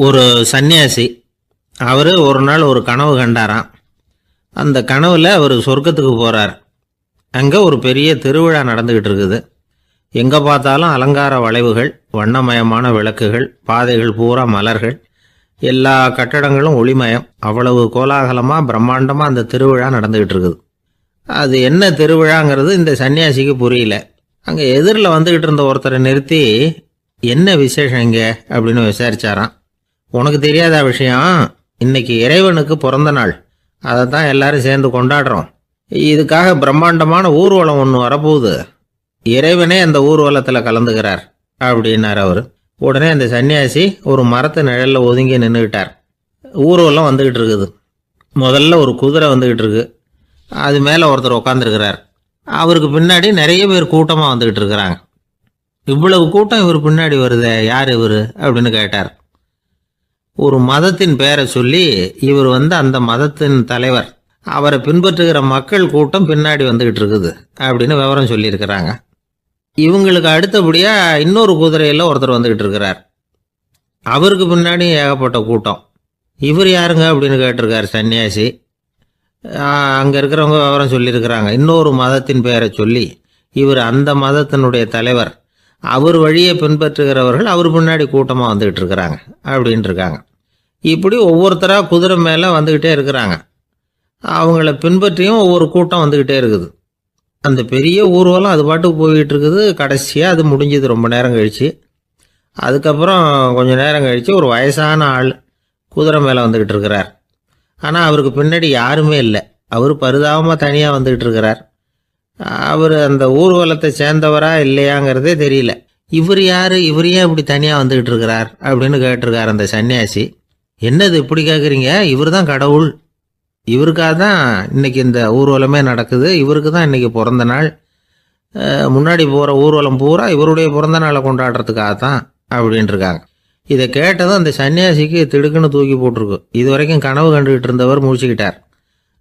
ஒரு சன்னியாசி அவர் ஒரு நாள் ஒரு கனவு கண்டாராம். அந்த கனவில் அவர் சொர்க்கத்துக்கு போகிறார். அங்கே ஒரு பெரிய திருவிழா நடந்துக்கிட்டு இருக்குது. எங்கே பார்த்தாலும் அலங்கார வளைவுகள், வண்ணமயமான விளக்குகள், பாதைகள் பூரா மலர்கள், எல்லா கட்டடங்களும் ஒளிமயம். அவ்வளவு கோலாகலமாக பிரம்மாண்டமாக அந்த திருவிழா நடந்துக்கிட்டு இருக்குது. அது என்ன திருவிழாங்கிறது இந்த சன்னியாசிக்கு புரியல. அங்கே எதிரில் வந்துக்கிட்டு இருந்த ஒருத்தரை நிறுத்தி, என்ன விசேஷம் இங்கே அப்படின்னு விசாரிச்சாராம். உனக்கு தெரியாத விஷயம், இன்னைக்கு இறைவனுக்கு பிறந்த நாள், அதை தான் எல்லாரும் சேர்ந்து கொண்டாடுறோம். இதுக்காக பிரம்மாண்டமான ஊர்வலம் ஒன்று வரப்போகுது. இறைவனே அந்த ஊர்வலத்தில் கலந்துக்கிறார் அப்படின்னார் அவர். உடனே அந்த சன்னியாசி ஒரு மரத்து நிழலில் ஒதுங்கி நின்றுக்கிட்டார். ஊர்வலம் வந்துக்கிட்டு இருக்குது. முதல்ல ஒரு குதிரை வந்துக்கிட்டு இருக்கு. அது மேலே ஒருத்தர் உட்காந்துருக்கிறார். அவருக்கு பின்னாடி நிறைய பேர் கூட்டமாக வந்துக்கிட்டு இருக்கிறாங்க. இவ்வளவு கூட்டம் இவர் பின்னாடி வருதே, யார் இவர் அப்படின்னு கேட்டார். ஒரு மதத்தின் பெயரை சொல்லி, இவர் அந்த மதத்தின் தலைவர், அவரை பின்பற்றுகிற மக்கள் கூட்டம் பின்னாடி வந்துக்கிட்டு இருக்குது அப்படின்னு விவரம் சொல்லியிருக்கிறாங்க. இவங்களுக்கு அடுத்தபடியாக இன்னொரு குதிரையில் ஒருத்தர் வந்துக்கிட்டு இருக்கிறார். அவருக்கு பின்னாடி ஏகப்பட்ட கூட்டம். இவர் யாருங்க அப்படின்னு கேட்டிருக்கார் சன்னியாசி. அங்கே இருக்கிறவங்க விவரம் சொல்லியிருக்கிறாங்க. இன்னொரு மதத்தின் பெயரை சொல்லி, இவர் அந்த மதத்தினுடைய தலைவர், அவர் வழியை பின்பற்றுகிறவர்கள் அவர் பின்னாடி கூட்டமாக வந்துக்கிட்டு இருக்கிறாங்க அப்படின்ட்டு இருக்காங்க. இப்படி ஒவ்வொருத்தராக குதிரை மேலே வந்துக்கிட்டே இருக்கிறாங்க. அவங்கள பின்பற்றியும் ஒவ்வொரு கூட்டம் வந்துக்கிட்டே இருக்குது. அந்த பெரிய ஊர்வலம் அது பாட்டுக்கு போய்கிட்டு இருக்குது. கடைசியாக அது முடிஞ்சது ரொம்ப நேரம் கழித்து. அதுக்கப்புறம் கொஞ்சம் நேரம் கழித்து ஒரு வயசான ஆள் குதிரை மேலே வந்துக்கிட்டு இருக்கிறார். ஆனால் அவருக்கு பின்னாடி யாருமே இல்லை. அவர் பரிதாபமாக தனியாக வந்துக்கிட்டு இருக்கிறார். அவர் அந்த ஊர்வலத்தை சேர்ந்தவரா இல்லையாங்கிறதே தெரியல. இவர் யார், இவர் ஏன் இப்படி தனியாக வந்துக்கிட்டு இருக்கிறார் அப்படின்னு கேட்டிருக்கார் அந்த சன்னியாசி. என்னது இப்படி கேட்குறீங்க? இவர் தான் கடவுள். இவருக்காக தான் இன்னைக்கு இந்த ஊர்வலமே நடக்குது. இவருக்கு தான் இன்னைக்கு பிறந்த நாள். முன்னாடி போகிற ஊர்வலம் பூரா இவருடைய பிறந்த நாளை கொண்டாடுறதுக்காக தான் அப்படின்ட்டு இருக்காங்க. இதை கேட்டதும் அந்த சன்னியாசிக்கு திடுக்குன்னு தூக்கி போட்டிருக்கு. இது வரைக்கும் கனவு கண்டுகிட்டு இருந்தவர் முடிச்சுக்கிட்டார்.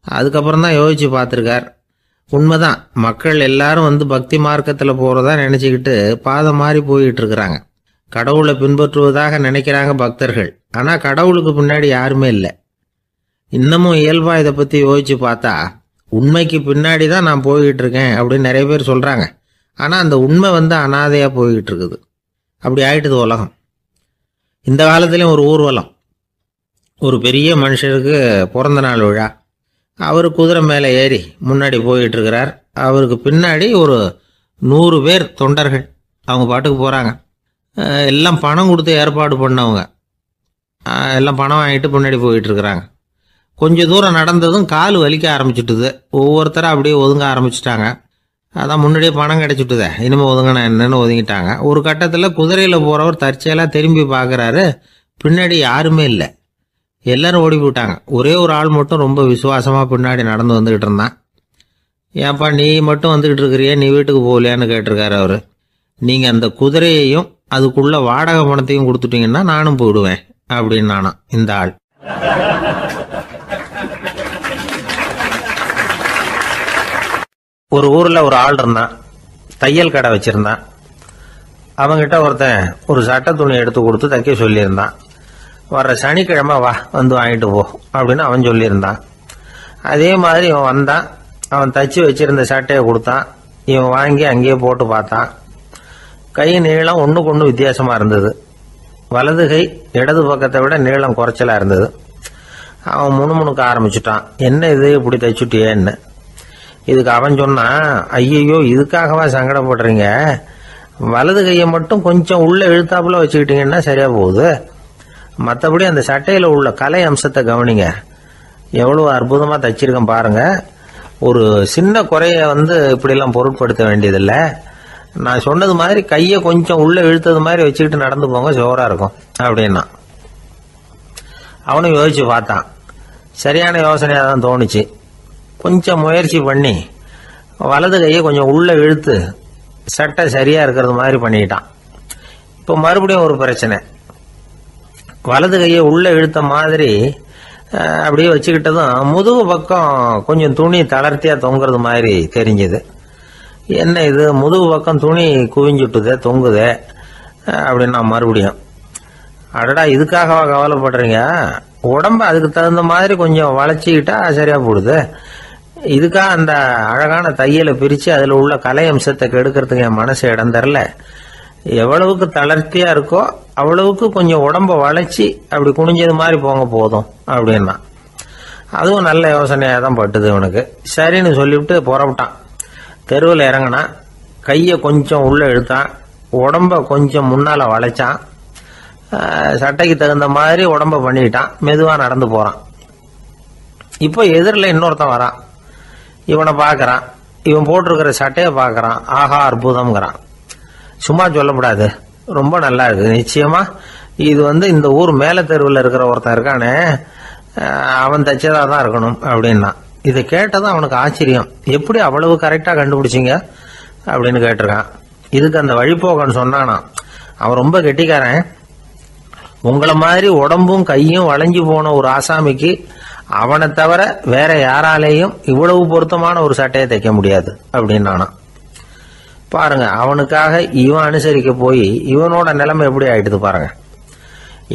அதுக்கப்புறம் தான் யோசிச்சு பார்த்துருக்கார். உண்மைதான், மக்கள் எல்லாரும் பக்தி மார்க்கத்தில் போகிறதா நினச்சிக்கிட்டு பாதை மாறி போயிட்டு இருக்கிறாங்க. கடவுளை பின்பற்றுவதாக நினைக்கிறாங்க பக்தர்கள். ஆனால் கடவுளுக்கு பின்னாடி யாருமே இல்லை. இன்னமும் இயல்பாக இதை பற்றி யோசித்து பார்த்தா, உண்மைக்கு பின்னாடி தான் நான் போய்கிட்டு இருக்கேன் அப்படின்னு நிறைய பேர் சொல்கிறாங்க. ஆனால் அந்த உண்மை அனாதையாக போய்கிட்டு இருக்குது. அப்படி ஆயிட்டுது உலகம். இந்த காலத்துலேயும் ஒரு ஊர்வலம், ஒரு பெரிய மனுஷருக்கு பிறந்த நாள் விழா. அவர் குதிரை மேலே ஏறி முன்னாடி போயிட்டு இருக்கிறார். அவருக்கு பின்னாடி ஒரு 100 பேர் தொண்டர்கள் அவங்க பாட்டுக்கு போகிறாங்க. எல்லாம் பணம் கொடுத்து ஏற்பாடு பண்ணவங்க. எல்லாம் பணம் வாங்கிட்டு பின்னாடி போயிட்டுருக்குறாங்க. கொஞ்சம் தூரம் நடந்ததும் கால் வலிக்க ஆரம்பிச்சுட்டுது. ஒவ்வொருத்தரும் அப்படியே ஒதுங்க ஆரம்பிச்சிட்டாங்க. அதான் முன்னாடியே பணம் கிடச்சிட்டுதே, இனிமேல் ஒதுங்கினா என்னன்னு ஒதுங்கிட்டாங்க. ஒரு கட்டத்தில் குதிரையில் போகிறவர் தற்செயலாக திரும்பி பார்க்குறாரு. பின்னாடி யாருமே இல்லை. எல்லாரும் ஓடி போயிட்டாங்க. ஒரே ஒரு ஆள் மட்டும் ரொம்ப விசுவாசமாக பின்னாடி நடந்து வந்துக்கிட்டு இருந்தான். ஏன்ப்பா நீ மட்டும் வந்துக்கிட்டு இருக்கிறியே, நீ வீட்டுக்கு போகலையான்னு கேட்டிருக்காரு அவர். நீங்கள் அந்த குதிரையையும் அதுக்குள்ள வாடகை பணத்தையும் கொடுத்துட்டீங்கன்னா நானும் போயிடுவேன் அப்படின்னு நானாம் இந்த ஆள். ஒரு ஊரில் ஒரு ஆள் இருந்தான். தையல் கடை வச்சுருந்தான். அவங்கிட்ட ஒருத்தன் ஒரு சட்டை துணி எடுத்து கொடுத்து தைக்க சொல்லியிருந்தான். வர்ற சனிக்கிழமை வா, வாங்கிட்டு போ அப்படின்னு அவன் சொல்லியிருந்தான். அதே மாதிரி இவன் வந்தான். அவன் தச்சு வச்சிருந்த சட்டையை கொடுத்தான். இவன் வாங்கி அங்கேயே போட்டு பார்த்தான். கை நீளம் ஒன்றுக்கு ஒன்று வித்தியாசமாக இருந்தது. வலது கை இடது பக்கத்தை விட நீளம் குறைச்சலாக இருந்தது. அவன் முணுமுணுக்க ஆரம்பிச்சுட்டான். என்ன இது இப்படி தைச்சுட்டியேன்னு. இதுக்கு அவன் சொன்னான், ஐயையோ இதுக்காகவா சங்கடப்படுறீங்க? வலது கையை மட்டும் கொஞ்சம் உள்ள இழுத்தாப்புல வச்சுக்கிட்டீங்கன்னா சரியாக போகுது. மற்றபடி அந்த சட்டையில் உள்ள கலை அம்சத்தை கவனிங்க. எவ்வளோ அற்புதமாக தைச்சிருக்கேன் பாருங்க. ஒரு சின்ன குறைய இப்படிலாம் பொருட்படுத்த வேண்டியதில்லை. நான் சொன்னது மாதிரி கையை கொஞ்சம் உள்ள இழுத்தது மாதிரி வச்சுக்கிட்டு நடந்து போங்க, ஜோராக இருக்கும் அப்படின்னா. அவனும் யோசிச்சு பார்த்தான். சரியான யோசனையாக தான் தோணுச்சு. கொஞ்சம் முயற்சி பண்ணி வலது கையை கொஞ்சம் உள்ள இழுத்து சட்டை சரியாக இருக்கிறது மாதிரி பண்ணிக்கிட்டான். இப்போ மறுபடியும் ஒரு பிரச்சனை. வலது கையை உள்ள இழுத்த மாதிரி அப்படியே வச்சுக்கிட்டதும் முதுகு பக்கம் கொஞ்சம் துணி தளர்த்தியாக தொங்குறது மாதிரி தெரிஞ்சுது. என்ன இது, முதுகு பக்கம் துணி குவிஞ்சுட்டுதே, தொங்குதே அப்படின்னா மறுபடியும் அடடா, இதுக்காகவா கவலைப்படுறீங்க? உடம்ப அதுக்கு தகுந்த மாதிரி கொஞ்சம் வளைச்சிக்கிட்டா சரியா போடுது. இதுக்காக அந்த அழகான தையலை பிரித்து அதில் உள்ள கலை அம்சத்தை கெடுக்கிறதுக்கு என் மனசு இடம் தரல. எவ்வளவுக்கு தளர்த்தியா இருக்கோ அவ்வளவுக்கு கொஞ்சம் உடம்ப வளைச்சி அப்படி குனிஞ்சது மாதிரி போங்க போதும் அப்படின்னா. அதுவும் நல்ல யோசனையாக தான் பட்டுது இவனுக்கு. சரின்னு சொல்லிவிட்டு புறப்பட்டான். தெருவில் இறங்கினான். கையை கொஞ்சம் உள்ளே இழுத்தான். உடம்ப கொஞ்சம் முன்னால் வளைச்சான். சட்டைக்கு தகுந்த மாதிரி உடம்ப பண்ணிக்கிட்டான். மெதுவாக நடந்து போகிறான். இப்போ எதிரில் இன்னொருத்தன் வரான். இவனை பார்க்குறான். இவன் போட்டிருக்கிற சட்டையை பார்க்குறான். ஆஹா அற்புதம்ங்கிறான். சும்மா சொல்லக்கூடாது, ரொம்ப நல்லா இருக்குது. நிச்சயமா இது இந்த ஊர் மேல தெருவில் இருக்கிற ஒருத்தன் இருக்கானே, அவன் தைச்சதா தான் இருக்கணும் அப்படின்னா. இதை கேட்டதான் அவனுக்கு ஆச்சரியம். எப்படி அவ்வளவு கரெக்டா கண்டுபிடிச்சிங்க அப்படின்னு கேட்டிருக்கான். இதுக்கு அந்த வழிபோகன்னு சொன்னானா, அவன் ரொம்ப கெட்டிக்காரன். உங்களை மாதிரி உடம்பும் கையும் வளைஞ்சு போன ஒரு ஆசாமிக்கு அவனை தவிர வேற யாராலேயும் இவ்வளவு பொருத்தமான ஒரு சட்டையை தைக்க முடியாது அப்படின்னானா. பாருங்க, அவனுக்காக இவன் அனுசரிக்க போய் இவனோட நிலைமை எப்படி ஆயிடுது பாருங்க.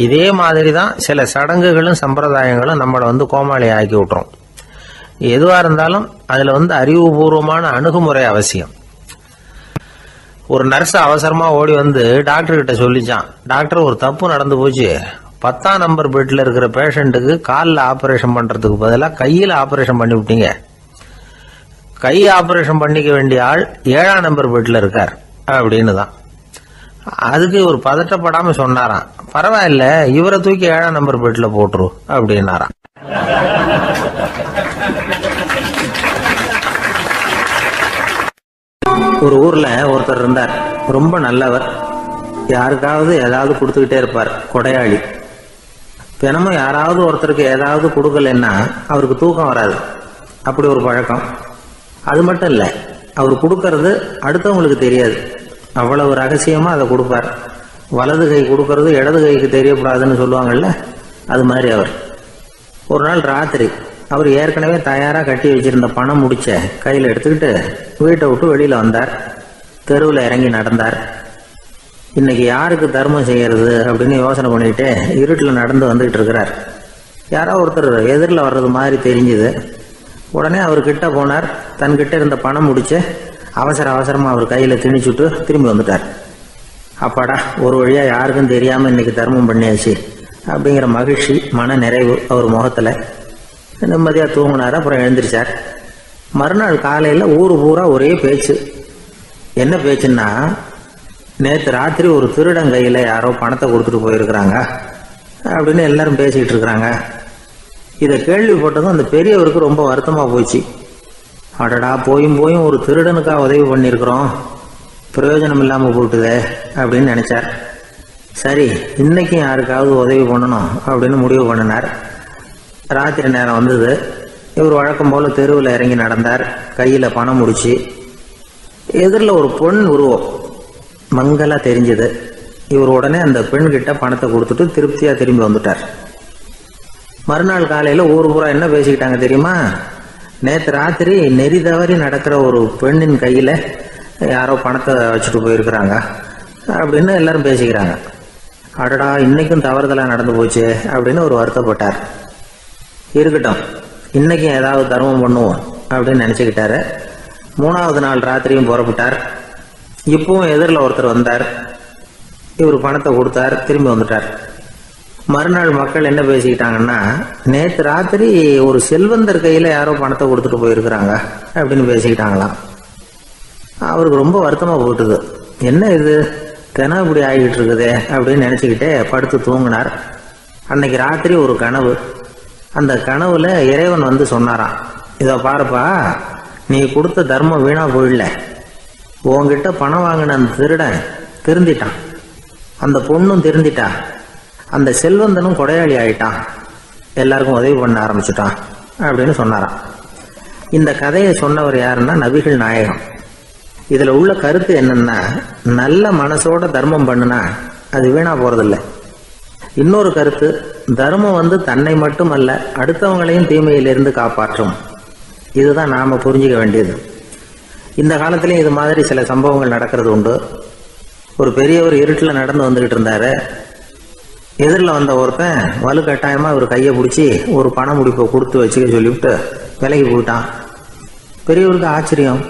இதே மாதிரி தான் சில சடங்குகளும் சம்பிரதாயங்களும் நம்மளை கோமாளி ஆக்கி விட்டுரும். எதுவா இருந்தாலும் அதுல அறிவுபூர்வமான அணுகுமுறை அவசியம். ஒரு நர்ஸ் அவசரமா ஓடி டாக்டர் கிட்ட சொல்லிச்சான், டாக்டர் ஒரு தப்பு நடந்து போச்சு. 10ஆம் நம்பர் பெட்ல இருக்கிற பேஷண்ட்டுக்கு காலில் ஆபரேஷன் பண்றதுக்கு பதிலாக கையில் ஆபரேஷன் பண்ணி விட்டீங்க. கை ஆபரேஷன் பண்ணிக்க வேண்டிய ஆள் 7ஆம் நம்பர் பெட்ல இருக்கார் அப்படின்னு தான். அதுக்கு ஒரு பதட்டப்படாம சொன்னாராம், பரவாயில்ல இவரை தூக்கி 7ஆம் நம்பர் பெட்ல போட்டுரு அப்படின்னாராம். ஒரு ஊர்ல ஒருத்தர் இருந்தார். ரொம்ப நல்லவர். யாருக்காவது ஏதாவது கொடுத்துக்கிட்டே இருப்பார். கொடையாளி. தினமும் யாராவது ஒருத்தருக்கு ஏதாவது கொடுக்கலன்னா அவருக்கு தூக்கம் வராது. அப்படி ஒரு பழக்கம். அது மட்டும் இல்லை, அவர் கொடுக்கறது அடுத்தவங்களுக்கு தெரியாது. அவ்வளவு ரகசியமா அதை கொடுப்பார். வலது கை கொடுக்கறது இடது கைக்கு தெரியக்கூடாதுன்னு சொல்லுவாங்கல்ல, அது மாதிரி அவர். ஒரு நாள் ராத்திரி அவர் ஏற்கனவே தயாரா கட்டி வச்சிருந்த பணம் முடிச்ச கையில எடுத்துக்கிட்டு வீட்டை விட்டு வெளியில வந்தார். தெருவில் இறங்கி நடந்தார். இன்னைக்கு யாருக்கு தர்மம் செய்யறது அப்படின்னு யோசனை பண்ணிட்டு இருட்டில் நடந்து வந்துகிட்டு இருக்கிறார். யாரோ ஒருத்தர் எதிரில் வர்றது மாதிரி தெரிஞ்சுது. உடனே அவர் கிட்ட போனார். தன்கிட்ட இருந்த பணம் முடிச்சு அவசரமா அவர் கையில திணிச்சுட்டு திரும்பி வந்துட்டார். அப்பாடா, ஒரு வழியா யாருக்கும் தெரியாம இன்னைக்கு தர்மம் பண்ணியாச்சு அப்படிங்கிற மகிழ்ச்சி, மன நிறைவு அவர் முகத்துல. நிம்மதியா தூங்கினார். அப்புறம் எழுந்திரிச்சார். மறுநாள் காலையில ஊரு பூரா ஒரே பேச்சு. என்ன பேச்சுன்னா, நேற்று ராத்திரி ஒரு திருடன் கையில யாரோ பணத்தை கொடுத்துட்டு போயிருக்கிறாங்க அப்படின்னு எல்லாரும் பேசிக்கிட்டு இருக்கிறாங்க. இதை கேள்விப்பட்டதும் அந்த பெரியவருக்கு ரொம்ப வருத்தமா போச்சு. அடடா, போயும் ஒரு திருடனுக்காக உதவி பண்ணியிருக்கிறோம், பிரயோஜனம் இல்லாம போட்டுதே அப்படின்னு நினைச்சார். சரி, இன்னைக்கும் யாருக்காவது உதவி பண்ணணும் அப்படின்னு முடிவு பண்ணினார். ராத்திரி நேரம் வந்தது. இவர் வழக்கம் போல தெருவில் இறங்கி நடந்தார். கையில பணம் முடிச்சு. எதிரில் ஒரு பொன் உருவம் மங்கலா தெரிஞ்சது. இவர் உடனே அந்த பெண் கிட்ட பணத்தை கொடுத்துட்டு திருப்தியா திரும்பி வந்துட்டார். மறுநாள் காலையில ஊர் பூரா என்ன பேசிக்கிட்டாங்க தெரியுமா? நேற்று ராத்திரி நெறி தவறி நடக்கிற ஒரு பெண்ணின் கையில யாரோ பணத்தை வச்சுட்டு போயிருக்கிறாங்க அப்படின்னு எல்லாரும் பேசிக்கிறாங்க. அடடா, இன்னைக்கும் தவறுதலா நடந்து போச்சு அப்படின்னு ஒரு வருத்தப்பட்டார். இருக்கட்டும், இன்னைக்கும் ஏதாவது தர்மம் பண்ணுவோம் அப்படின்னு நினைச்சுக்கிட்டாரு. 3வது நாள் ராத்திரியும் புறப்பட்டார். இப்பவும் எதிரில் ஒருத்தர் வந்தார். இவர் பணத்தை கொடுத்தார், திரும்பி வந்துட்டார். மறுநாள் மக்கள் என்ன பேசிக்கிட்டாங்கன்னா, நேற்று ராத்திரி ஒரு செல்வந்தர் கையில யாரோ பணத்தை கொடுத்துட்டு போயிருக்கிறாங்க அப்படின்னு பேசிக்கிட்டாங்களாம். அவருக்கு ரொம்ப வருத்தமா போட்டுது. என்ன இது தினம் இப்படி ஆகிட்டு இருக்குதே அப்படின்னு நினைச்சுக்கிட்டே படுத்து தூங்கினார். அன்னைக்கு ராத்திரி ஒரு கனவு. அந்த கனவுல இறைவன் சொன்னாராம், இதை பாருப்பா, நீ கொடுத்த தர்மம் வீணா போயிடல. உன்கிட்ட பணம் வாங்கின அந்த திருடன் திருந்திட்டான், அந்த பொண்ணும் திருந்திட்டா, அந்த செல்வந்தனும் கொடையாளி ஆயிட்டான், எல்லாருக்கும் உதவி பண்ண ஆரம்பிச்சுட்டான் அப்படின்னு சொன்னாராம். இந்த கதையை சொன்னவர் யாருன்னா நபிகள் நாயகம். இதுல உள்ள கருத்து என்னன்னா, நல்ல மனசோட தர்மம் பண்ணுனா அது வீணா போறதில்லை. இன்னொரு கருத்து, தர்மம் தன்னை மட்டுமல்ல அடுத்தவங்களையும் தீமையிலிருந்து காப்பாற்றும். இதுதான் நாம புரிஞ்சுக்க வேண்டியது. இந்த காலத்திலயும் இது மாதிரி சில சம்பவங்கள் நடக்கிறது உண்டு. ஒரு பெரியவர் இருட்டில் நடந்து வந்துகிட்டு இருந்தாரு. எதிரில் வந்த ஒருத்தன் வலுக்கட்டாயமா இவர் கையை பிடிச்சி ஒரு பண முடிப்பை கொடுத்து வச்சுக்க சொல்லிவிட்டு விலைக்கு போயிட்டான். பெரியவருக்கு ஆச்சரியம்,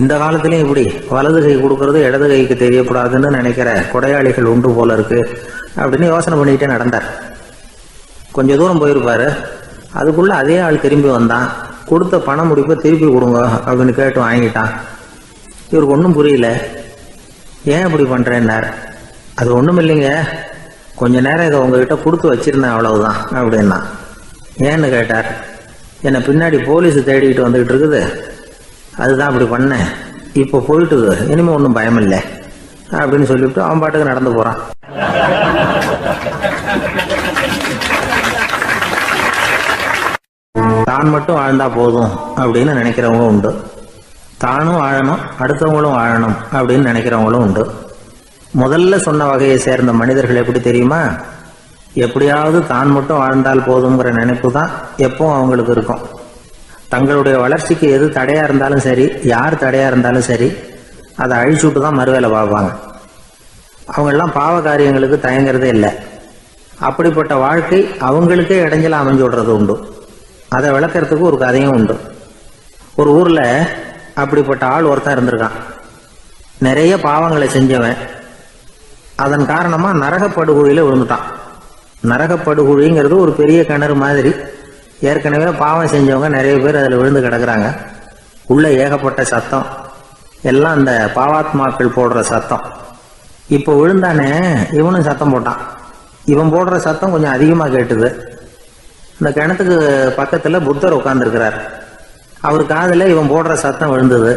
இந்த காலத்திலயும் இப்படி வலது கை கொடுக்கறது இடது கைக்கு தெரியக்கூடாதுன்னு நினைக்கிற கொடையாளிகள் உண்டு போல இருக்கு அப்படின்னு யோசனை பண்ணிக்கிட்டே நடந்தார். கொஞ்ச தூரம் போயிருப்பாரு. அதுக்குள்ள அதே ஆள் திரும்பி வந்தான். கொடுத்த பண முடிப்பை திருப்பி கொடுங்க அப்படின்னு கேட்டு வாங்கிட்டான். இவருக்கு ஒன்றும் புரியல. ஏன் இப்படி பண்றேன்னார். அது ஒன்றும் இல்லைங்க, கொஞ்ச நேரம் இதை உங்ககிட்ட கொடுத்து வச்சிருந்தேன் அவ்வளவுதான் அப்படின்னா. ஏன்னு கேட்டார். என்னை பின்னாடி போலீஸ் தேடிக்கிட்டு வந்துகிட்டு இருக்குது, அதுதான் அப்படி பண்ணேன், இப்போ போயிட்டுது, இனிமே ஒன்றும் பயம் இல்லை அப்படின்னு சொல்லிவிட்டு அவன் பாட்டுக்கு நடந்து போறான். தான் மட்டும் வாழ்ந்தா போதும் அப்படின்னு நினைக்கிறவங்க உண்டு. தானும் வாழணும், அடுத்தவங்களும் வாழணும் அப்படின்னு நினைக்கிறவங்களும் உண்டு. முதல்ல சொன்ன வகையை சேர்ந்த மனிதர்கள் எப்படி தெரியுமா? எப்படியாவது தான் மட்டும் வாழ்ந்தால் போதுங்கிற நினைப்பு தான் எப்பவும் அவங்களுக்கு இருக்கும். தங்களுடைய வளர்ச்சிக்கு எது தடையா இருந்தாலும் சரி, யார் தடையா இருந்தாலும் சரி, அதை அழிச்சுட்டு தான் மறுவேலை பார்ப்பாங்க. அவங்கெல்லாம் பாவ காரியங்களுக்கு தயங்குறதே இல்லை. அப்படிப்பட்ட வாழ்க்கை அவங்களுக்கே இடைஞ்சல அமைஞ்சு விடுறது உண்டு. அதை விளக்கறதுக்கு ஒரு கதையும் உண்டு. ஒரு ஊர்ல அப்படிப்பட்ட ஆள் ஒருத்தன் இருந்திருக்கான். நிறைய பாவங்களை செஞ்சவன். அதன் காரணமா நரகப்படுகொழியில விழுந்துட்டான். நரகப்படுகொழிங்கிறது ஒரு பெரிய கிணறு மாதிரி. ஏற்கனவே பாவம் செஞ்சவங்க நிறைய பேர் அதில் விழுந்து கிடக்குறாங்க. உள்ள ஏகப்பட்ட சத்தம், எல்லாம் அந்த பாவாத்மாக்கள் போடுற சத்தம். இப்போ விழுந்தானே இவனும் சத்தம் போட்டான். இவன் போடுற சத்தம் கொஞ்சம் அதிகமா கேட்டுது. இந்த கிணத்துக்கு பக்கத்துல புத்தர் உட்கார்ந்துருக்கிறார். அவர் காதுல இவன் போடுற சத்தம் விழுந்தது.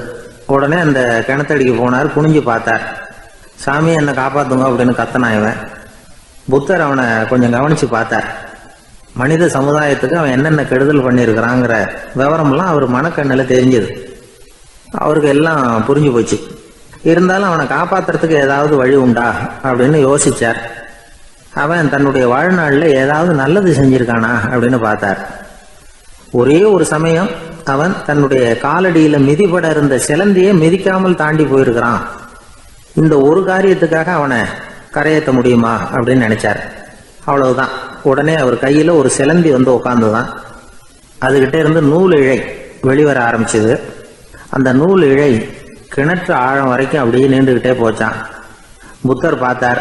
உடனே அந்த கிணத்தடிக்கு போனார். குனிஞ்சு பார்த்தார். சாமி என்னை காப்பாத்துங்க அப்படின்னு கத்தனா இவன். புத்தர் அவனை கொஞ்சம் கவனிச்சு பார்த்தார். மனித சமுதாயத்துக்கு அவன் என்னென்ன கெடுதல் பண்ணியிருக்கிறாங்கிற விவரம்லாம் அவர் மனக்கண்ணில் தெரிஞ்சது. அவருக்கு எல்லாம் புரிஞ்சு போச்சு. இருந்தாலும் அவனை காப்பாத்துறதுக்கு ஏதாவது வழி உண்டா அப்படின்னு யோசிச்சார். அவன் தன்னுடைய வாழ்நாளில் ஏதாவது நல்லது செஞ்சிருக்கானா அப்படின்னு பார்த்தார். ஒரே ஒரு சமயம் அவன் தன்னுடைய காலடியில மிதிபட இருந்த சிலந்தியை மிதிக்காமல் தாண்டி போயிருக்கிறான். இந்த ஒரு காரியத்துக்காக அவனை கரையேற்ற முடியுமா அப்படின்னு நினைச்சார். அவ்வளவுதான். உடனே அவர் கையில ஒரு சிலந்தி வந்து உட்காந்துதான். அதுகிட்ட இருந்து நூல் இழை வெளிவர ஆரம்பிச்சது. அந்த நூல் இழை கிணற்று ஆழம் வரைக்கும் அப்படியே நீண்டுகிட்டே போச்சான். புத்தர் பார்த்தார்.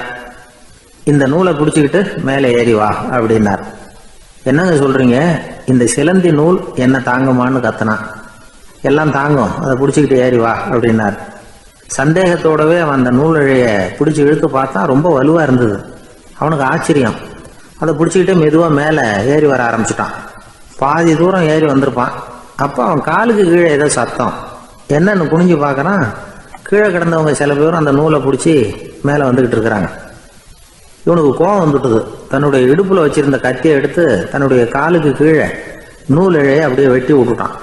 இந்த நூலை பிடிச்சிக்கிட்டு மேலே ஏறி வா அப்படின்னார். என்னங்க சொல்றீங்க, இந்த சிலந்தி நூல் என்ன தாங்குமான்னு கத்தனான். எல்லாம் தாங்கும், அதை பிடிச்சிக்கிட்டு ஏறி வா அப்படின்னார். சந்தேகத்தோடவே அவன் அந்த நூல் இழைய பிடிச்சி இழுத்து பார்த்தா ரொம்ப வலுவா இருந்தது. அவனுக்கு ஆச்சரியம். அதை பிடிச்சிக்கிட்டே மெதுவா மேலே ஏறி வர ஆரம்பிச்சுட்டான். பாதி தூரம் ஏறி வந்திருப்பான். அப்போ அவன் காலுக்கு கீழே ஏதோ சத்தம். என்னன்னு குனிஞ்சு பார்க்கறான். கீழே கிடந்தவங்க சில பேரும் அந்த நூலை பிடிச்சி மேலே வந்துகிட்டு இருக்கிறாங்க. இவனுக்கு கோபம் வந்துட்டுது. தன்னுடைய இடுப்புல வச்சிருந்த கத்தியை எடுத்து தன்னுடைய காலுக்கு கீழே நூல் இழையை அப்படியே வெட்டி விட்டுட்டான்.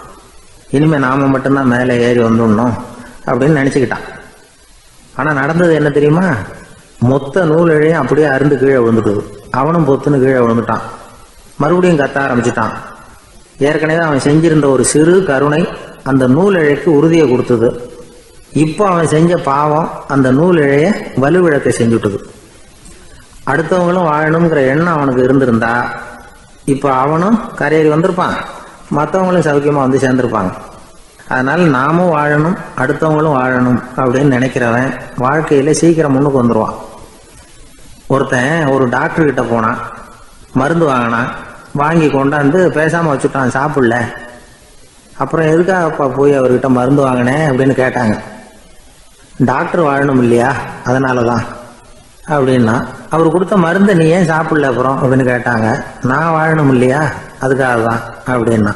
இனிமே நாம மட்டும்தான் மேலே ஏறி வந்துடணும் அப்படின்னு நினைச்சுக்கிட்டான். ஆனா நடந்தது என்ன தெரியுமா? மொத்த நூல் இழையும் அப்படியே அருந்து கீழே விழுந்துட்டுது. அவனும் பொத்துன்னு கீழே விழுந்துட்டான். மறுபடியும் கத்த ஆரம்பிச்சுட்டான். ஏற்கனவே அவன் செஞ்சிருந்த ஒரு சிறு கருணை அந்த நூல் இழைக்கு உறுதியை கொடுத்தது. இப்போ அவன் செஞ்ச பாவம் அந்த நூல் இழைய வலுவிழக்க செஞ்சுட்டுது. அடுத்தவங்களும் வாழணுங்கிற எண்ணம் அவனுக்கு இருந்திருந்தா இப்ப அவனும் கரையேறி வந்திருப்பான், மற்றவங்களும் சௌக்கியமா வந்து சேர்ந்திருப்பாங்க. அதனால நாமும் வாழணும், அடுத்தவங்களும் வாழணும் அப்படின்னு நினைக்கிறவன் வாழ்க்கையில சீக்கிரம் முன்னுக்கு வந்துருவான். ஒருத்தன் ஒரு டாக்டர் கிட்ட போனான். மருந்து வாங்கினான். வாங்கி கொண்டாந்து பேசாம வச்சுட்டான், சாப்பிடல. அப்புறம் எதுக்காகப்பா போய் அவர்கிட்ட மருந்து வாங்கினேன் அப்படின்னு கேட்டாங்க. டாக்டர் வாழணும் இல்லையா, அதனாலதான் அப்படின்னா. அவர் கொடுத்த மருந்தை நீ ஏன் சாப்பிடல அப்புறம் அப்படின்னு கேட்டாங்க. நான் வாழணும் இல்லையா, அதுக்காக தான் அப்படின்னா.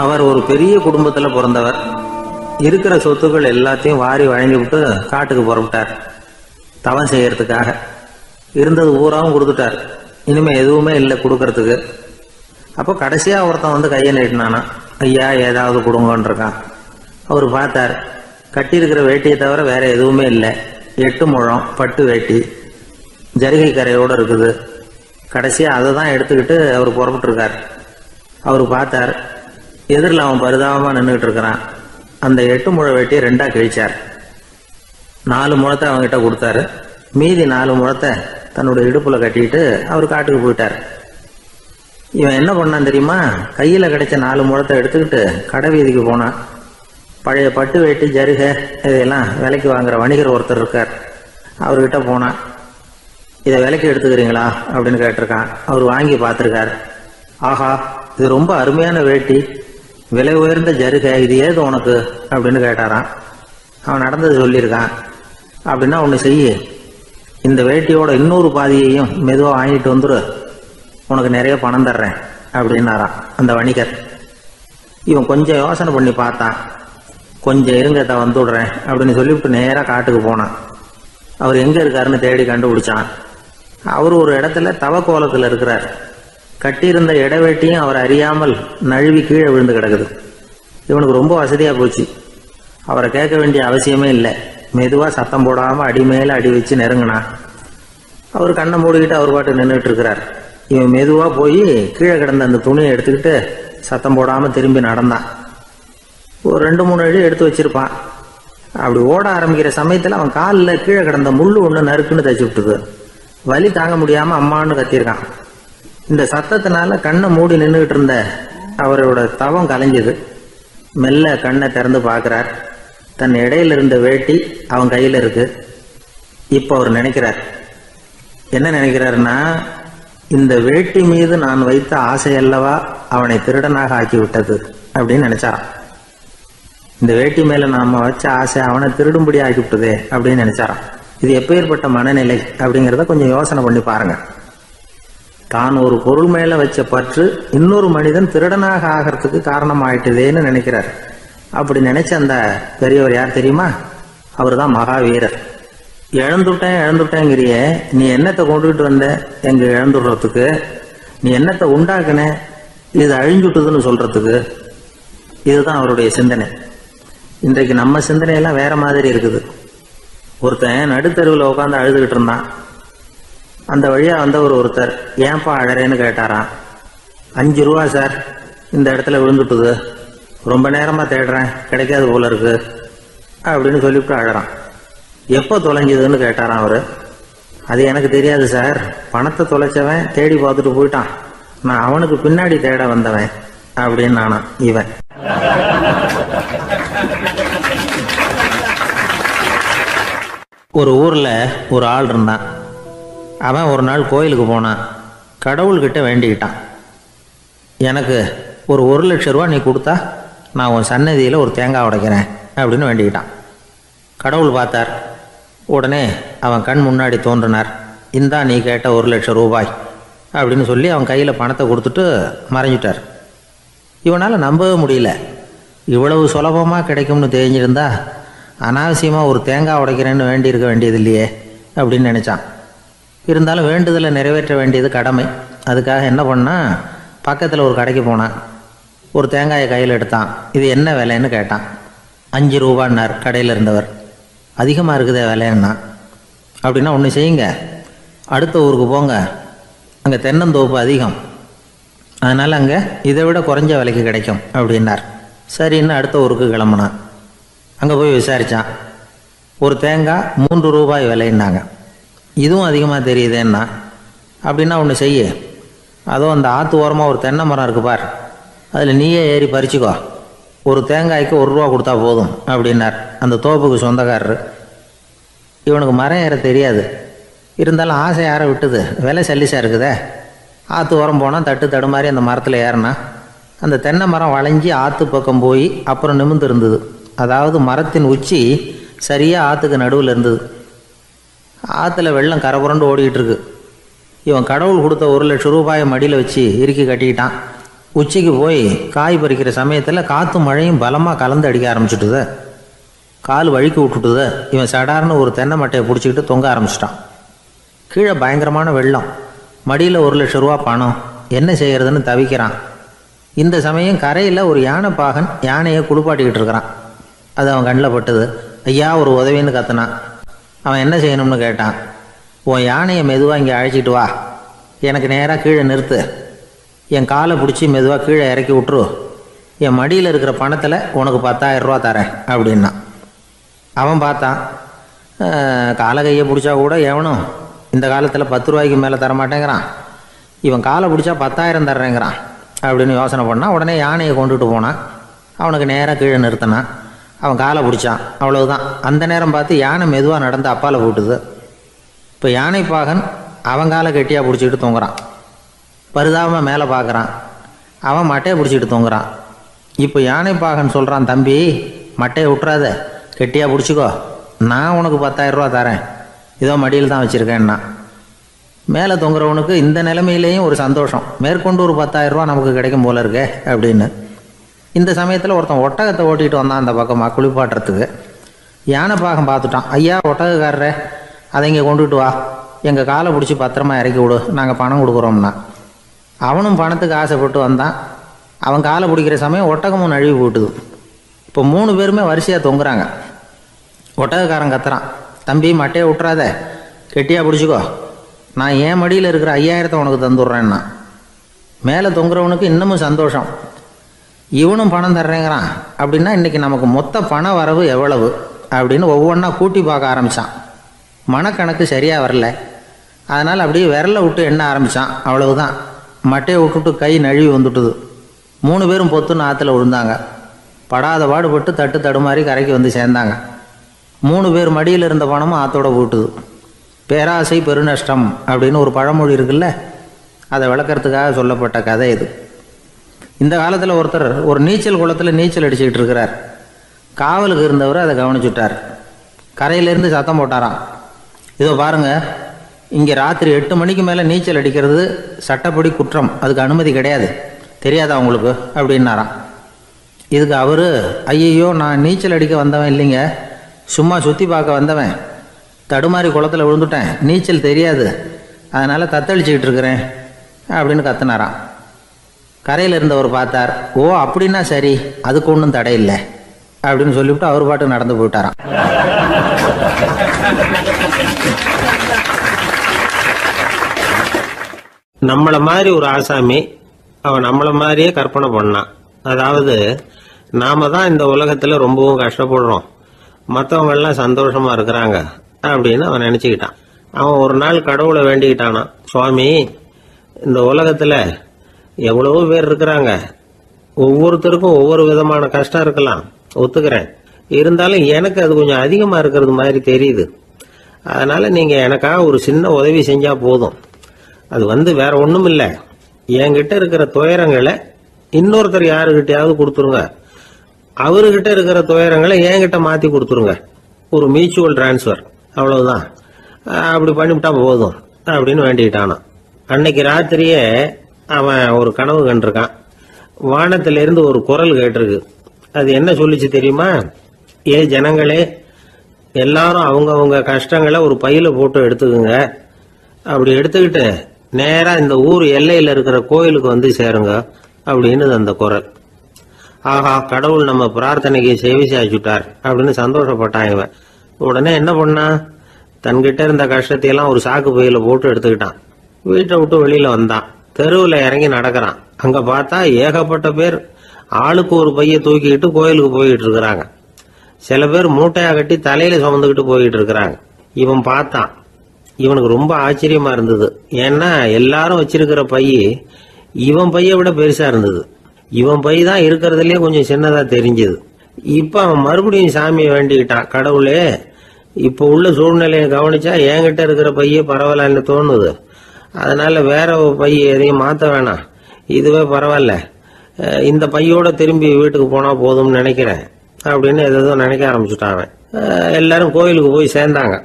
அவர் ஒரு பெரிய குடும்பத்துல பிறந்தவர். இருக்கிற சொத்துக்கள் எல்லாத்தையும் வாரி வழங்கி விட்டு காட்டுக்கு புறப்பட்டார் தவம் செய்யறதுக்காக. இருந்தது ஊராவும் கொடுத்துட்டார். இனிமே எதுவுமே இல்லை கொடுக்கறதுக்கு. அப்போ கடைசியா ஒருத்தன் வந்து கையை நீட்டினானா, ஐயா ஏதாவது கொடுங்கன்றிருக்கான். அவர் பார்த்தார். கட்டியிருக்கிற வேட்டியை தவிர வேற எதுவுமே இல்லை. 8 முழம் பட்டு வேட்டி, ஜரிகை கரையோடு இருக்குது. கடைசியா அதை தான் எடுத்துக்கிட்டு அவர் புறப்பட்டு இருக்கார். அவர் பார்த்தார். எதிரில் அவன் பரிதாபமா நின்றுகிட்டு இருக்கிறான். அந்த 8 முழ வேட்டியை 2ஆ கிழிச்சார். 4 முழத்தை அவங்ககிட்ட கொடுத்தாரு. மீதி 4 முழத்தை தன்னுடைய இடுப்புல கட்டிட்டு அவர் காட்டுக்கு போயிட்டார். இவன் என்ன பண்ணான் தெரியுமா? கையில கிடைச்ச 4 முழத்தை எடுத்துக்கிட்டு கடை வீதிக்கு போனான். பழைய பட்டு வேட்டி ஜருகை இதெல்லாம் விலைக்கு வாங்குற வணிகர் ஒருத்தர் இருக்கார். அவர்கிட்ட போனான். இதை விலைக்கு எடுத்துக்கிறீங்களா அப்படின்னு கேட்டிருக்கான். அவர் வாங்கி பார்த்துருக்கார். ஆஹா, இது ரொம்ப அருமையான வேட்டி, விலை உயர்ந்த ஜருகை, இது ஏது உனக்கு அப்படின்னு கேட்டாரான். அவன் நடந்தது சொல்லியிருக்கான். அப்படின்னா ஒன்று செய்ய, இந்த வேட்டியோட இன்னொரு பாதியையும் மெதுவாக வாங்கிட்டு வந்துரு, உனக்கு நிறைய பணம் தர்றேன் அப்படின்னாரான் அந்த வணிகர். இவன் கொஞ்சம் யோசனை பண்ணி பார்த்தான். கொஞ்சம் இருங்க, வந்து விடுறேன் அப்படின்னு சொல்லிவிட்டு நேராக காட்டுக்கு போனான். அவர் எங்கே இருக்காருன்னு தேடி கண்டுபிடிச்சான். அவர் ஒரு இடத்துல தவக்கோலத்தில் இருக்கிறார். கட்டியிருந்த இடவேட்டியும் அவர் அறியாமல் நழுவி கீழே விழுந்து கிடக்குது. இவனுக்கு ரொம்ப வசதியாக போச்சு. அவரை கேட்க வேண்டிய அவசியமே இல்லை. மெதுவாக சத்தம் போடாமல் அடி மேலே அடி வச்சு நெருங்கினான். அவர் கண்ணை மூடிக்கிட்டு அவர் பாட்டு நின்றுட்டு இருக்கிறார். இவன் மெதுவாக போய் கீழே கிடந்த அந்த துணியை எடுத்துக்கிட்டு சத்தம் போடாமல் திரும்பி நடந்தான். ஒரு 2-3 அடி எடுத்து வச்சிருப்பான். அப்படி ஓட ஆரம்பிக்கிற சமயத்தில் அவன் காலில் கீழே கிடந்த முள்ளு ஒன்று நறுக்குன்னு தச்சு விட்டுது. வலி தாங்க முடியாமல் அம்மான்னு கத்திருக்கான். இந்த சத்தத்தினால கண்ணை மூடி நின்றுகிட்டு இருந்த அவரோட தவம் கலைஞ்சது. மெல்ல கண்ணை திறந்து பார்க்குறார். தன் இடையில இருந்த வேட்டி அவன் கையில் இருக்கு. இப்போ அவர் நினைக்கிறார். என்ன நினைக்கிறாருன்னா, இந்த வேட்டி மீது நான் வைத்த ஆசையல்லவா அவனை திருடனாக ஆக்கி விட்டது அப்படின்னு நினைச்சாரான். இந்த வேட்டி மேல நாம வச்ச ஆசை அவனை திருடும்படி ஆக்கி விட்டதே அப்படின்னு நினைச்சாரான். இது எப்பேற்பட்ட மனநிலை அப்படிங்கிறத கொஞ்சம் யோசனை பண்ணி பாருங்க. தான் ஒரு பொருள் மேல வச்ச பற்று இன்னொரு மனிதன் திருடனாக ஆகிறதுக்கு காரணம் ஆயிட்டுதேன்னு நினைக்கிறார். அப்படி நினைச்ச அந்த பெரியவர் யார் தெரியுமா? அவர் தான் மகாவீரர். இழந்துட்டேங்கிறிய, நீ என்னத்தை கொண்டுகிட்டு வந்த எங்க இழந்துடுறதுக்கு? நீ என்னத்தை உண்டாக்குன இது அழிஞ்சுட்டுதுன்னு சொல்றதுக்கு? இதுதான் அவருடைய சிந்தனை. இன்றைக்கு நம்ம சிந்தனையெல்லாம் வேற மாதிரி இருக்குது. ஒருத்தன் நடுத்தருவில் உட்காந்து அழுதுகிட்டு இருந்தான். அந்த வழியா வந்தவர் ஒருத்தர், ஏன்பா அழறேன்னு கேட்டாராம். 5 ரூபா சார், இந்த இடத்துல விழுந்துட்டுது, ரொம்ப நேரமா தேடுறேன், கிடைக்காது போல இருக்கு அப்படின்னு சொல்லிவிட்டு அழறான். எப்போ தொலைஞ்சதுன்னு கேட்டாராம் அவரு. அது எனக்கு தெரியாது சார், பணத்தை தொலைச்சவன் தேடி பார்த்துட்டு போயிட்டான், நான் அவனுக்கு பின்னாடி தேட வந்தவன் அப்படின்னு நானா இவன். ஒரு ஊர்ல ஒரு ஆள் இருந்தான். அவன் ஒரு நாள் கோயிலுக்கு போனான். கடவுள்கிட்ட வேண்டிக்கிட்டான், எனக்கு ஒரு 1,00,000 ரூபா நீ கொடுத்தா நான் உன் சன்னதியில் ஒரு தேங்காய் உடைக்கிறேன் அப்படின்னு வேண்டிக்கிட்டான். கடவுள் பார்த்தார். உடனே அவன் கண் முன்னாடி தோன்றினார். இந்தா நீ கேட்ட 1,00,000 ரூபாய் அப்படின்னு சொல்லி அவன் கையில் பணத்தை கொடுத்துட்டு மறைஞ்சிட்டார். இவனால் நம்பவே முடியல. இவ்வளவு சுலபமாக கிடைக்கும்னு தெரிஞ்சிருந்தா அனாவசியமாக ஒரு தேங்காய் உடைக்கிறேன்னு வேண்டியிருக்க வேண்டியது இல்லையே அப்படின்னு நினச்சான். இருந்தாலும் வேண்டுதலை நிறைவேற்ற வேண்டியது கடமை. அதுக்காக என்ன பண்ணால், பக்கத்தில் ஒரு கடைக்கு போனான். ஒரு தேங்காயை கையில் எடுத்தான். இது என்ன விலைன்னு கேட்டான். 5 ரூபான்னார் கடையில் இருந்தவர். அதிகமாக இருக்குதே விலைன்னா. அப்படின்னா ஒன்று செய்யுங்க, அடுத்த ஊருக்கு போங்க, அங்கே தென்னந்தோப்பு அதிகம், அதனால் அங்கே இதை விட குறைஞ்ச விலைக்கு கிடைக்கும் அப்படின்னார். சரின்னு அடுத்த ஊருக்கு கிளம்புனான். அங்கே போய் விசாரித்தான். ஒரு தேங்காய் 3 ரூபாய் விலைன்னாங்க. இதுவும் அதிகமாக தெரியுதேன்னா. அப்படின்னா ஒன்று செய்ய, அதோ அந்த ஆற்று ஓரமாக ஒரு தென்னை மரம் இருக்கு பார், அதில் நீயே ஏறி பறிச்சுக்கோ, ஒரு தேங்காய்க்கு 1 ரூபா கொடுத்தா போதும் அப்படின்னார் அந்த தோப்புக்கு சொந்தக்காரரு. இவனுக்கு மரம் ஏற தெரியாது. இருந்தாலும் ஆசை யாரை விட்டுது, விலை சல்லிசாக இருக்குதே. ஆற்று ஓரம் போனால் தட்டு தடுமாறி அந்த மரத்தில் ஏறினா அந்த தென்னை மரம் வளைஞ்சி ஆற்று பக்கம் போய் அப்புறம் நிமிர்ந்து இருந்தது. அதாவது மரத்தின் உச்சி சரியாக ஆற்றுக்கு நடுவில் இருந்தது. ஆற்றுல வெள்ளம் கரபுரண்டு ஓடிக்கிட்டு இருக்கு. இவன் கடவுள் கொடுத்த 1,00,000 ரூபாயை மடியில் வச்சு இறுக்கி கட்டிக்கிட்டான். உச்சிக்கு போய் காய் பறிக்கிற சமயத்தில் காற்றும் மழையும் பலமாக கலந்து அடிக்க ஆரம்பிச்சுட்டுது. கால் வழுக்கி விட்டுட்டுது. இவன் சடார்னு ஒரு தென்னை மட்டையை பிடிச்சிக்கிட்டு தொங்க ஆரம்பிச்சிட்டான். கீழே பயங்கரமான வெள்ளம், மடியில் 1,00,000 ரூபா பணம், என்ன செய்கிறதுன்னு தவிக்கிறான். இந்த சமயம் கரையில் ஒரு யானை பாகன் யானையை குளிப்பாட்டிக்கிட்டு இருக்கிறான். அது அவன் கண்ணில் பட்டது. ஐயா ஒரு உதவின்னு கத்துனான். அவன் என்ன செய்யணும்னு கேட்டான். உன் யானையை மெதுவாக இங்கே அழைச்சிட்டு வா, எனக்கு நேராக கீழே நிறுத்து, என் காலை பிடிச்சி மெதுவாக கீழே இறக்கி விட்டுரு, என் மடியில் இருக்கிற பணத்தில் உனக்கு 10,000 ரூபா தரேன் அப்படின்னா. அவன் பார்த்தான். காலை கையை பிடிச்சா கூட எவனும் இந்த காலத்தில் 10 ரூபாய்க்கு மேலே தரமாட்டேங்கிறான், இவன் காலை பிடிச்சா 10,000 தர்றேங்கிறான் அப்படின்னு யோசனை பண்ணால் உடனே யானையை கொண்டுட்டு போனான். அவனுக்கு நேராக கீழே நிறுத்தினான். அவன் காலை பிடிச்சான், அவ்வளவுதான். அந்த நேரம் பார்த்து யானை மெதுவாக நடந்து அப்பால் போட்டுது. இப்போ யானை பாகன் அவன் காலை கெட்டியாக பிடிச்சிக்கிட்டு தூங்குறான். பரிதாபமாக மேலே பார்க்குறான், அவன் மட்டையை பிடிச்சிக்கிட்டு தூங்குறான். இப்போ யானை பாகன் சொல்கிறான், தம்பி மட்டையை விட்டுறாத, கெட்டியாக பிடிச்சிக்கோ, நான் உனக்கு 10,000 ரூபா தரேன், இதோ மடியில் தான் வச்சுருக்கேன்னா. மேலே தொங்குறவனுக்கு இந்த நிலைமையிலேயும் ஒரு சந்தோஷம், மேற்கொண்டு ஒரு 10,000 ரூபா நமக்கு கிடைக்கும் போல இருக்கே அப்படின்னு. இந்த சமயத்தில் ஒருத்தன் ஒட்டகத்தை ஓட்டிகிட்டு வந்தான் அந்த பக்கமாக குளிப்பாட்டுறதுக்கு. யானை பாகம் பார்த்துட்டான், ஐயா ஒட்டகக்காரரே, அதை இங்கே கொண்டுட்டு வா, எங்கள் காலை பிடிச்சி பத்திரமா இறக்கி விடு, நாங்கள் பணம் கொடுக்குறோம்னா. அவனும் பணத்துக்கு ஆசைப்பட்டு வந்தான். அவன் காலை பிடிக்கிற சமயம் ஒட்டகமும் நழுவி போட்டுது. இப்போ 3 பேருமே வரிசையாக தொங்குறாங்க. ஒட்டகக்காரன் கத்துறான், தம்பி மட்டையை விட்டுறாத, கெட்டியாக பிடிச்சிக்கோ, நான் என் மடியில் இருக்கிற 5,000 உனக்கு தந்துடுறேன்னா. மேலே தொங்குறவனுக்கு இன்னமும் சந்தோஷம், இவனும் பணம் தர்றேங்கிறான் அப்படின்னா இன்றைக்கி நமக்கு மொத்த பண வரவு எவ்வளவு அப்படின்னு ஒவ்வொன்றா கூட்டி பார்க்க ஆரம்பித்தான். மனக்கணக்கு சரியாக வரல, அதனால் அப்படியே விரலை விட்டு எண்ண ஆரம்பித்தான். அவ்வளவுதான், மட்டையை விட்டுட்டு கை நழுவி வந்துட்டுது. 3 பேரும் பொத்துன்னு ஆற்றுல விழுந்தாங்க. படாத பாடுபட்டு தட்டு தடுமாறி கரைக்கு வந்து சேர்ந்தாங்க. 3 பேர் மடியில் இருந்த பணமும் ஆற்றோட போட்டுது. பேராசை பெருநஷ்டம் அப்படின்னு ஒரு பழமொழி இருக்குல்ல, அதை விளக்கறதுக்காக சொல்லப்பட்ட கதை இது. இந்த காலத்தில் ஒருத்தர் ஒரு நீச்சல் குளத்தில் நீச்சல் அடிச்சுக்கிட்டு இருக்கிறார். காவலுக்கு இருந்தவர் அதை கவனிச்சுட்டார். கரையிலேருந்து சத்தம் போட்டாராம், இதோ பாருங்க, இங்கே ராத்திரி 8 மணிக்கு மேலே நீச்சல் அடிக்கிறது சட்டப்படி குற்றம், அதுக்கு அனுமதி கிடையாது, தெரியாதா உங்களுக்கு அப்படின்னாராம். இதுக்கு அவர், ஐயையோ நான் நீச்சல் அடிக்க வந்தவன் இல்லைங்க, சும்மா சுற்றி பார்க்க வந்தவன், தடுமாறி குளத்தில் விழுந்துட்டேன், நீச்சல் தெரியாது, அதனால் தத்தளிச்சுக்கிட்டு இருக்கிறேன் அப்படின்னு கத்துனாராம். கரையில் இருந்தவர் பார்த்தார், ஓ அப்படின்னா சரி, அதுக்கு ஒன்றும் தடை இல்லை அப்படின்னு சொல்லிவிட்டு அவர் பாட்டுக்கு நடந்து போயிட்டாராம். நம்மளை மாதிரி ஒரு ஆசாமி அவன் நம்மளை மாதிரியே கற்பனை பண்ணான். அதாவது நாம தான் இந்த உலகத்துல ரொம்பவும் கஷ்டப்படுறோம், மற்றவங்க எல்லாம் சந்தோஷமா இருக்கிறாங்க அப்படின்னு அவன் நினைச்சுக்கிட்டான். அவன் ஒரு நாள் கடவுளை வேண்டிக்கிட்டானா, சுவாமி இந்த உலகத்துல எவ்வளவோ பேர் இருக்கிறாங்க, ஒவ்வொருத்தருக்கும் ஒவ்வொரு விதமான கஷ்டம் இருக்கலாம், ஒத்துக்கிறேன், இருந்தாலும் எனக்கு அது கொஞ்சம் அதிகமா இருக்கிறது மாதிரி தெரியுது, அதனால நீங்க எனக்காக ஒரு சின்ன உதவி செஞ்சா போதும். அது வேற ஒண்ணும் இல்லை, என்கிட்ட இருக்கிற துயரங்களை இன்னொருத்தர் யாருக்கிட்டையாவது கொடுத்துருங்க, அவர்கிட்ட இருக்கிற துயரங்களை என்கிட்ட மாத்தி கொடுத்துருங்க, ஒரு மியூச்சுவல் டிரான்ஸ்ஃபர், அவ்வளவுதான், அப்படி பண்ணிவிட்டா போதும் அப்படின்னு வேண்டிக்கிட்டானா. அன்னைக்கு ராத்திரியே அவன் ஒரு கனவு கண்டிருக்கான். வானத்திலிருந்து ஒரு குரல் கேட்டிருக்கு. அது என்ன சொல்லிச்சு தெரியுமா? ஏ ஜனங்களே, எல்லாரும் அவங்கவுங்க கஷ்டங்களை ஒரு பையில போட்டு எடுத்துக்குங்க, அப்படி எடுத்துக்கிட்டு நேரா இந்த ஊர் எல்லையில இருக்கிற கோயிலுக்கு வந்து சேருங்க அப்படின்னு அந்த குரல். ஆஹா, கடவுள் நம்ம பிரார்த்தனைக்கு செவி சாய்ச்சுட்டார் அப்படின்னு சந்தோஷப்பட்டான் இவன். உடனே என்ன பண்ணா, தன்கிட்ட இருந்த கஷ்டத்தையெல்லாம் ஒரு சாக்கு பையில போட்டு எடுத்துக்கிட்டான். வீட்டை விட்டு வெளியில வந்தான். தெருவில் இறங்கி நடக்கிறான். அங்க பார்த்தா ஏகப்பட்ட பேர் ஆளுக்கு ஒரு பைய தூக்கிக்கிட்டு கோயிலுக்கு போயிட்டு இருக்கிறாங்க. சில பேர் மூட்டையா கட்டி தலையில சுமந்துக்கிட்டு போயிட்டு இருக்கிறாங்க. இவன் பார்த்தான். இவனுக்கு ரொம்ப ஆச்சரியமா இருந்தது. ஏன்னா எல்லாரும் வச்சிருக்கிற பைய இவன் பைய விட பெருசா இருந்தது. இவன் பை தான் இருக்கிறதுலயே கொஞ்சம் சின்னதா தெரிஞ்சது. இப்ப அவன் மறுபடியும் சாமியை வேண்டிக்கிட்டான், கடவுளே இப்ப உள்ள சூழ்நிலையை கவனிச்சா என்கிட்ட இருக்கிற பைய பரவாயில்லன்னு தோணுது, அதனால வேற பை எதையும் மாத்த வேணாம், இதுவே பரவாயில்ல, இந்த பையோட திரும்பி வீட்டுக்கு போனா போதும்னு நினைக்கிறேன் அப்படின்னு ஏதோ நினைக்க ஆரம்பிச்சுட்டான் அவன். எல்லாரும் கோயிலுக்கு போய் சேர்ந்தாங்க.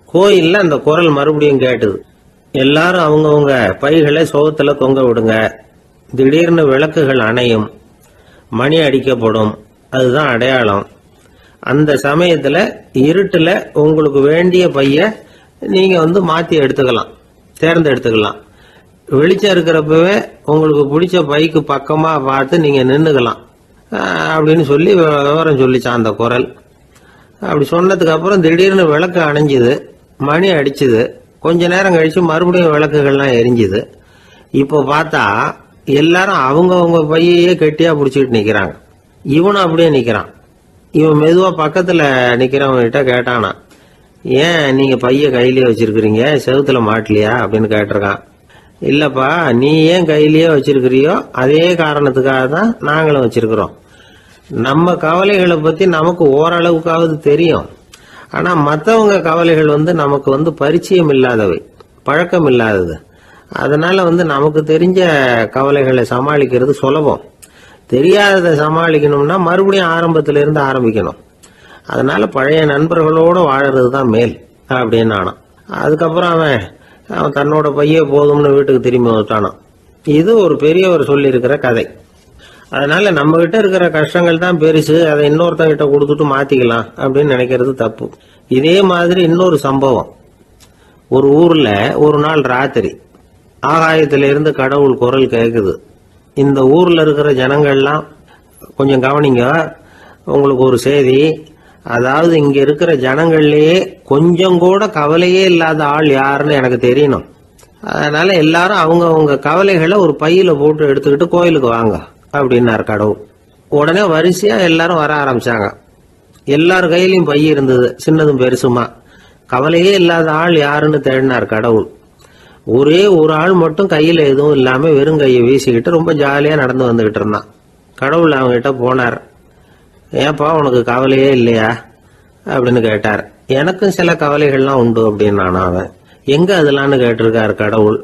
கோயில்ல அந்த குரல் மறுபடியும் கேட்டுது. எல்லாரும் அவங்கவுங்க பைகளை சோகத்துல தொங்க விடுங்க, திடீர்னு விளக்குகள் அணையும், மணி அடிக்கப்படும், அதுதான் அடையாளம். அந்த சமயத்துல இருட்டுல உங்களுக்கு வேண்டிய பைய நீங்க மாத்தி எடுத்துக்கலாம், தேர்ந்தெடுத்துக்கலாம். வெளிச்சம் இருக்கிறப்பவே உங்களுக்கு பிடிச்ச பைக்கு பக்கமா பார்த்து நீங்க நின்னுக்கலாம் அப்படின்னு சொல்லி விவரம் சொல்லிச்சான் அந்த குரல். அப்படி சொன்னதுக்கு அப்புறம் திடீர்னு விளக்கு அணைஞ்சுது, மணி அடிச்சுது. கொஞ்ச நேரம் கழிச்சு மறுபடியும் விளக்குகள்லாம் எரிஞ்சுது. இப்போ பார்த்தா எல்லாரும் அவங்கவுங்க பையையே கெட்டியா பிடிச்சிட்டு நிக்கிறாங்க. இவனும் அப்படியே நிக்கிறான். இவன் மெதுவா பக்கத்துல நிக்கிறவங்க கிட்ட கேட்டானா, ஏன் நீங்க பைய கையிலேயே வச்சிருக்கிறீங்க, செவுத்துல மாட்டலையா அப்படின்னு கேட்டிருக்கான். இல்லப்பா, நீ ஏன் கையிலேயே வச்சிருக்கிறியோ அதே காரணத்துக்காக தான் நாங்களும் வச்சிருக்கிறோம். நம்ம கவலைகளை பத்தி நமக்கு ஓரளவுக்காவது தெரியும். ஆனா மற்றவங்க கவலைகள் நமக்கு பரிச்சயம் இல்லாதவை, பழக்கம் இல்லாதது. அதனால நமக்கு தெரிஞ்ச கவலைகளை சமாளிக்கிறது சுலபம். தெரியாததை சமாளிக்கணும்னா மறுபடியும் ஆரம்பத்தில இருந்து ஆரம்பிக்கணும். அதனால பழைய நண்பர்களோட வாழறது தான் மேல் அப்படின்னு ஆனான். அதுக்கப்புறம் அவன் தன்னோட பைய போதும்னு வீட்டுக்கு திரும்பி வந்துட்டானான். இது ஒரு பெரியவர் சொல்லி இருக்கிற கதை. அதனால நம்ம கிட்ட இருக்கிற கஷ்டங்கள் தான் பெருசு, அதை இன்னொருத்தங்கிட்ட கொடுத்துட்டு மாத்திக்கலாம் அப்படின்னு நினைக்கிறது தப்பு. இதே மாதிரி இன்னொரு சம்பவம். ஒரு ஊர்ல ஒரு நாள் ராத்திரி ஆகாயத்தில இருந்து கடவுள் குரல் கேட்குது. இந்த ஊர்ல இருக்கிற ஜனங்கள்லாம் கொஞ்சம் கவனிங்க, உங்களுக்கு ஒரு செய்தி. அதாவது இங்க இருக்கிற ஜனங்கள்லயே கொஞ்சம் கூட கவலையே இல்லாத ஆள் யாருன்னு எனக்கு தெரியணும். அதனால எல்லாரும் அவங்க கவலைகளை ஒரு பையில போட்டு எடுத்துக்கிட்டு கோயிலுக்கு வாங்க அப்படின்னாரு கடவுள். உடனே வரிசையா எல்லாரும் வர ஆரம்பிச்சாங்க. எல்லார் கையிலயும் பை இருந்தது, சின்னதும் பெருசுமா. கவலையே இல்லாத ஆள் யாருன்னு தேடினார் கடவுள். ஒரே ஒரு ஆள் மட்டும் கையில எதுவும் இல்லாம வெறும் கையை வீசிக்கிட்டு ரொம்ப ஜாலியா நடந்து வந்துகிட்டு இருந்தான். கடவுள் அவங்க கிட்ட போனார். ஏன்பா உனக்கு கவலையே இல்லையா அப்படின்னு கேட்டார். எனக்கும் சில கவலைகள்லாம் உண்டு அப்படின்னு அவன். எங்க அதெல்லாம்னு கேட்டிருக்காரு கடவுள்.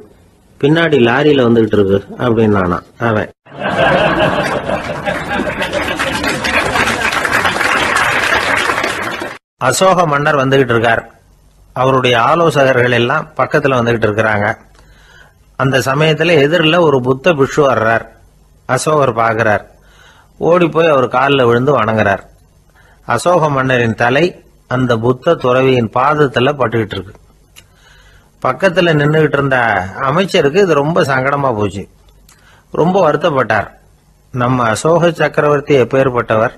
பின்னாடி லாரியில வந்துகிட்டு இருக்கு அப்படின்னு அவன். அசோக மன்னர் வந்துகிட்டு இருக்கார். அவருடைய ஆலோசகர்கள் எல்லாம் பக்கத்துல வந்துகிட்டு இருக்கிறாங்க. அந்த சமயத்துல எதிரில் ஒரு புத்த பிக்ஷு வர்றார். அசோகர் பார்க்கிறார். ஓடி போய் அவர் காலில் விழுந்து வணங்குறார். அசோக மன்னரின் தலை அந்த புத்த துறவியின் பாதத்துல பட்டுக்கிட்டு இருக்கு. பக்கத்துல நின்றுகிட்டு இருந்த அமைச்சருக்கு இது ரொம்ப சங்கடமா போச்சு. ரொம்ப வருத்தப்பட்டார். நம்ம அசோக சக்கரவர்த்தி எப்பேற்பட்டவர்,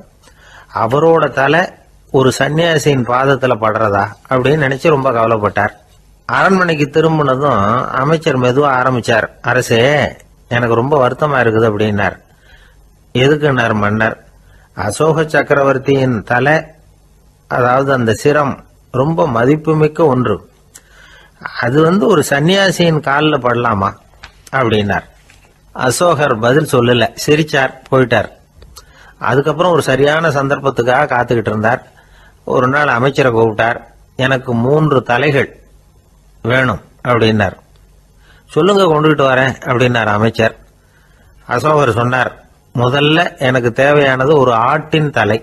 அவரோட தலை ஒரு சன்னியாசியின் பாதத்துல படுறதா அப்படின்னு நினைச்சு ரொம்ப கவலைப்பட்டார். அரண்மனைக்கு திரும்பினதும் அமைச்சர் மெதுவா ஆரம்பிச்சார். அரசே, எனக்கு ரொம்ப வருத்தமா இருக்குது அப்படின்னார். எதுக்குன்னார் மன்னர். அசோக சக்கரவர்த்தியின் தலை, அதாவது அந்த சிரம் ரொம்ப மதிப்புமிக்க ஒன்று. அது ஒரு சன்னியாசியின் காலில் படலாமா அப்படின்னார். அசோகர் பதில் சொல்லல, சிரிச்சார், போயிட்டார். அதுக்கப்புறம் ஒரு சரியான சந்தர்ப்பத்துக்காக காத்துக்கிட்டு இருந்தார். ஒரு நாள் அமைச்சரை கூப்பிட்டார். எனக்கு 3 தலைகள் வேணும் அப்படின்னார். சொல்லுங்க, கொண்டுகிட்டு வரேன் அப்படின்னார் அமைச்சர். அசோகர் சொன்னார், முதல்ல எனக்கு தேவையானது ஒரு ஆட்டின் தலை,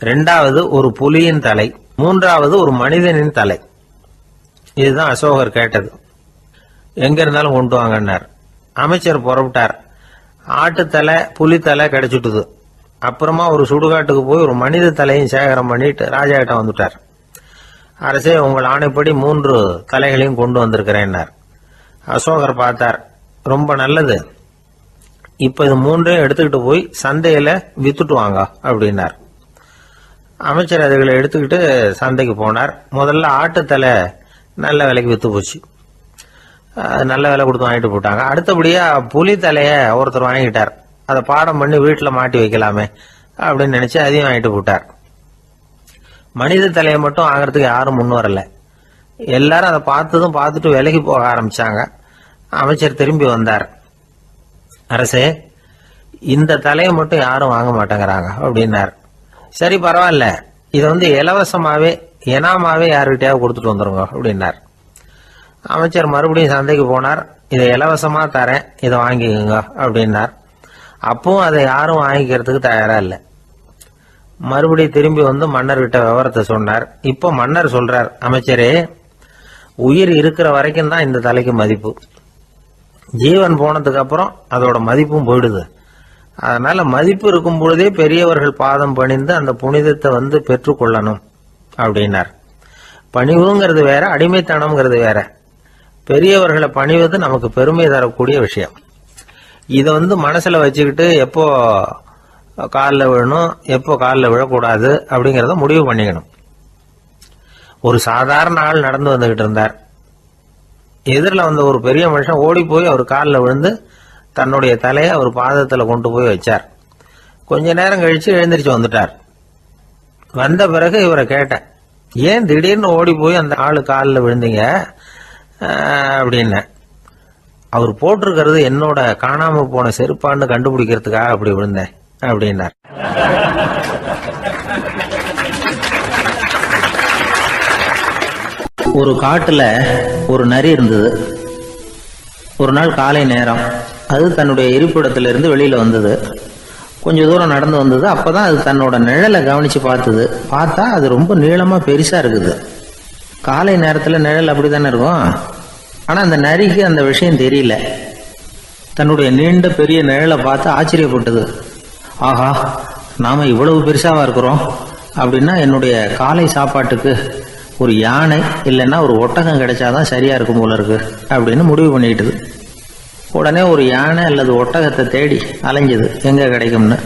2வது ஒரு புலியின் தலை, 3வது ஒரு மனிதனின் தலை. இதுதான் அசோகர் கேட்டது. எங்க இருந்தாலும் கொண்டு வாங்கன்னார். அமைச்சர் புறப்பட்டார். ஆட்டுத்தலை, புலித்தலை கிடைச்சிட்டுது. அப்புறமா ஒரு சுடுகாட்டுக்கு போய் ஒரு மனித தலையும் சேகரம் பண்ணிட்டு ராஜா கிட்ட வந்துட்டார். அரசே, உங்கள் ஆணைப்படி 3 தலைகளையும் கொண்டு வந்திருக்கிறேன்னார். அசோகர் பார்த்தார். ரொம்ப நல்லது, இப்ப இது 3ஐயும் எடுத்துக்கிட்டு போய் சந்தையில வித்துட்டு வாங்க அப்படின்னார். அமைச்சர் அதுகளை எடுத்துக்கிட்டு சந்தைக்கு போனார். முதல்ல ஆட்டுத்தலை நல்ல விலைக்கு வித்து போச்சு. நல்ல விலை கொடுத்து வாங்கிட்டு போட்டாங்க. அடுத்தபடியா புலி தலைய ஒருத்தர் வாங்கிட்டார். அதை பாடம் பண்ணி வீட்டில் மாட்டி வைக்கலாமே அப்படின்னு நினைச்சு அதையும் வாங்கிட்டு போட்டார். மனித தலையை மட்டும் வாங்கறதுக்கு யாரும் முன் வரல. எல்லாரும் அதை பார்த்துட்டு விலகி போக ஆரம்பிச்சாங்க. அமைச்சர் திரும்பி வந்தார். அரசே, இந்த தலையை மட்டும் யாரும் வாங்க மாட்டேங்கிறாங்க அப்படின்னார். சரி, பரவாயில்ல, இதை இலவசமாவே எனாமாவே யாருக்கிட்டையாவது கொடுத்துட்டு வந்துருங்க அப்படின்னார். அமைச்சர் மறுபடியும் சந்தைக்கு போனார். இதை இலவசமா தரேன், இதை வாங்கிக்கோங்க அப்படின்னார். அப்பவும் அதை யாரும் வாங்கிக்கிறதுக்கு தயாரா இல்லை. மறுபடியும் திரும்பி வந்து மன்னர்கிட்ட விவரத்தை சொன்னார். இப்போ மன்னர் சொல்றார், அமைச்சரே, உயிர் இருக்கிற வரைக்கும் தான் இந்த தலைக்கு மதிப்பு. ஜீவன் போனதுக்கு அப்புறம் அதோட மதிப்பும் போயிடுது. அதனால மதிப்பு இருக்கும் பொழுதே பெரியவர்கள் பாதம் பணிந்து அந்த புனிதத்தை பெற்றுக்கொள்ளணும் அப்படின்னார். பணிவுங்கிறது வேற, அடிமைத்தனம்ங்கிறது வேற. பெரியவர்களை பணிவது நமக்கு பெருமை தரக்கூடிய விஷயம். இதை மனசுல வச்சுக்கிட்டு எப்போ காலில் விழணும், எப்போ காலில் விழக்கூடாது அப்படிங்கிறத முடிவு பண்ணிக்கணும். ஒரு சாதாரண ஆள் நடந்து வந்துகிட்டு இருந்தார். எதிரில் வந்த ஒரு பெரிய மனுஷன் ஓடி போய் அவர் காலில் விழுந்து தன்னுடைய தலையை அவர் பாதத்தில் கொண்டு போய் வச்சார். கொஞ்ச நேரம் கழிச்சு எழுந்திரிச்சு வந்துட்டார். வந்த பிறகு இவரை கேட்டேன், ஏன் திடீர்னு ஓடி போய் அந்த ஆளு காலில் விழுந்தீங்க அப்படின்னு. அவர் போட்டிருக்கிறது என்னோட காணாம போன செருப்பான்னு கண்டுபிடிக்கிறதுக்காக அப்படி விழுந்தேன் அப்படின்னார். ஒரு காட்டுல ஒரு நரி இருந்தது. ஒரு நாள் காலை நேரம் அது தன்னுடைய இருப்பிடத்திலிருந்து வெளியில வந்தது. கொஞ்சம் தூரம் நடந்து வந்தது. அப்பதான் அது தன்னோட நிழலை கவனிச்சு பார்த்தது. பார்த்தா அது ரொம்ப நீளமா பெருசா இருக்குது. காலை நேரத்துல நிழல் அப்படித்தானே இருக்கும். ஆனா அந்த நரிக்கு அந்த விஷயம் தெரியல. தன்னுடைய நீண்ட பெரிய நிழலை பார்த்து ஆச்சரியப்பட்டது. ஆஹா, நாம இவ்வளவு பெருசாவா இருக்கிறோம் அப்படின்னா என்னுடைய காலை சாப்பாட்டுக்கு ஒரு யானை இல்லைன்னா ஒரு ஒட்டகம் கிடைச்சாதான் சரியா இருக்கும் போல இருக்கு அப்படின்னு முடிவு பண்ணிட்டுது. உடனே ஒரு யானை அல்லது ஒட்டகத்தை தேடி அலைஞ்சது, எங்க கிடைக்கும்னு.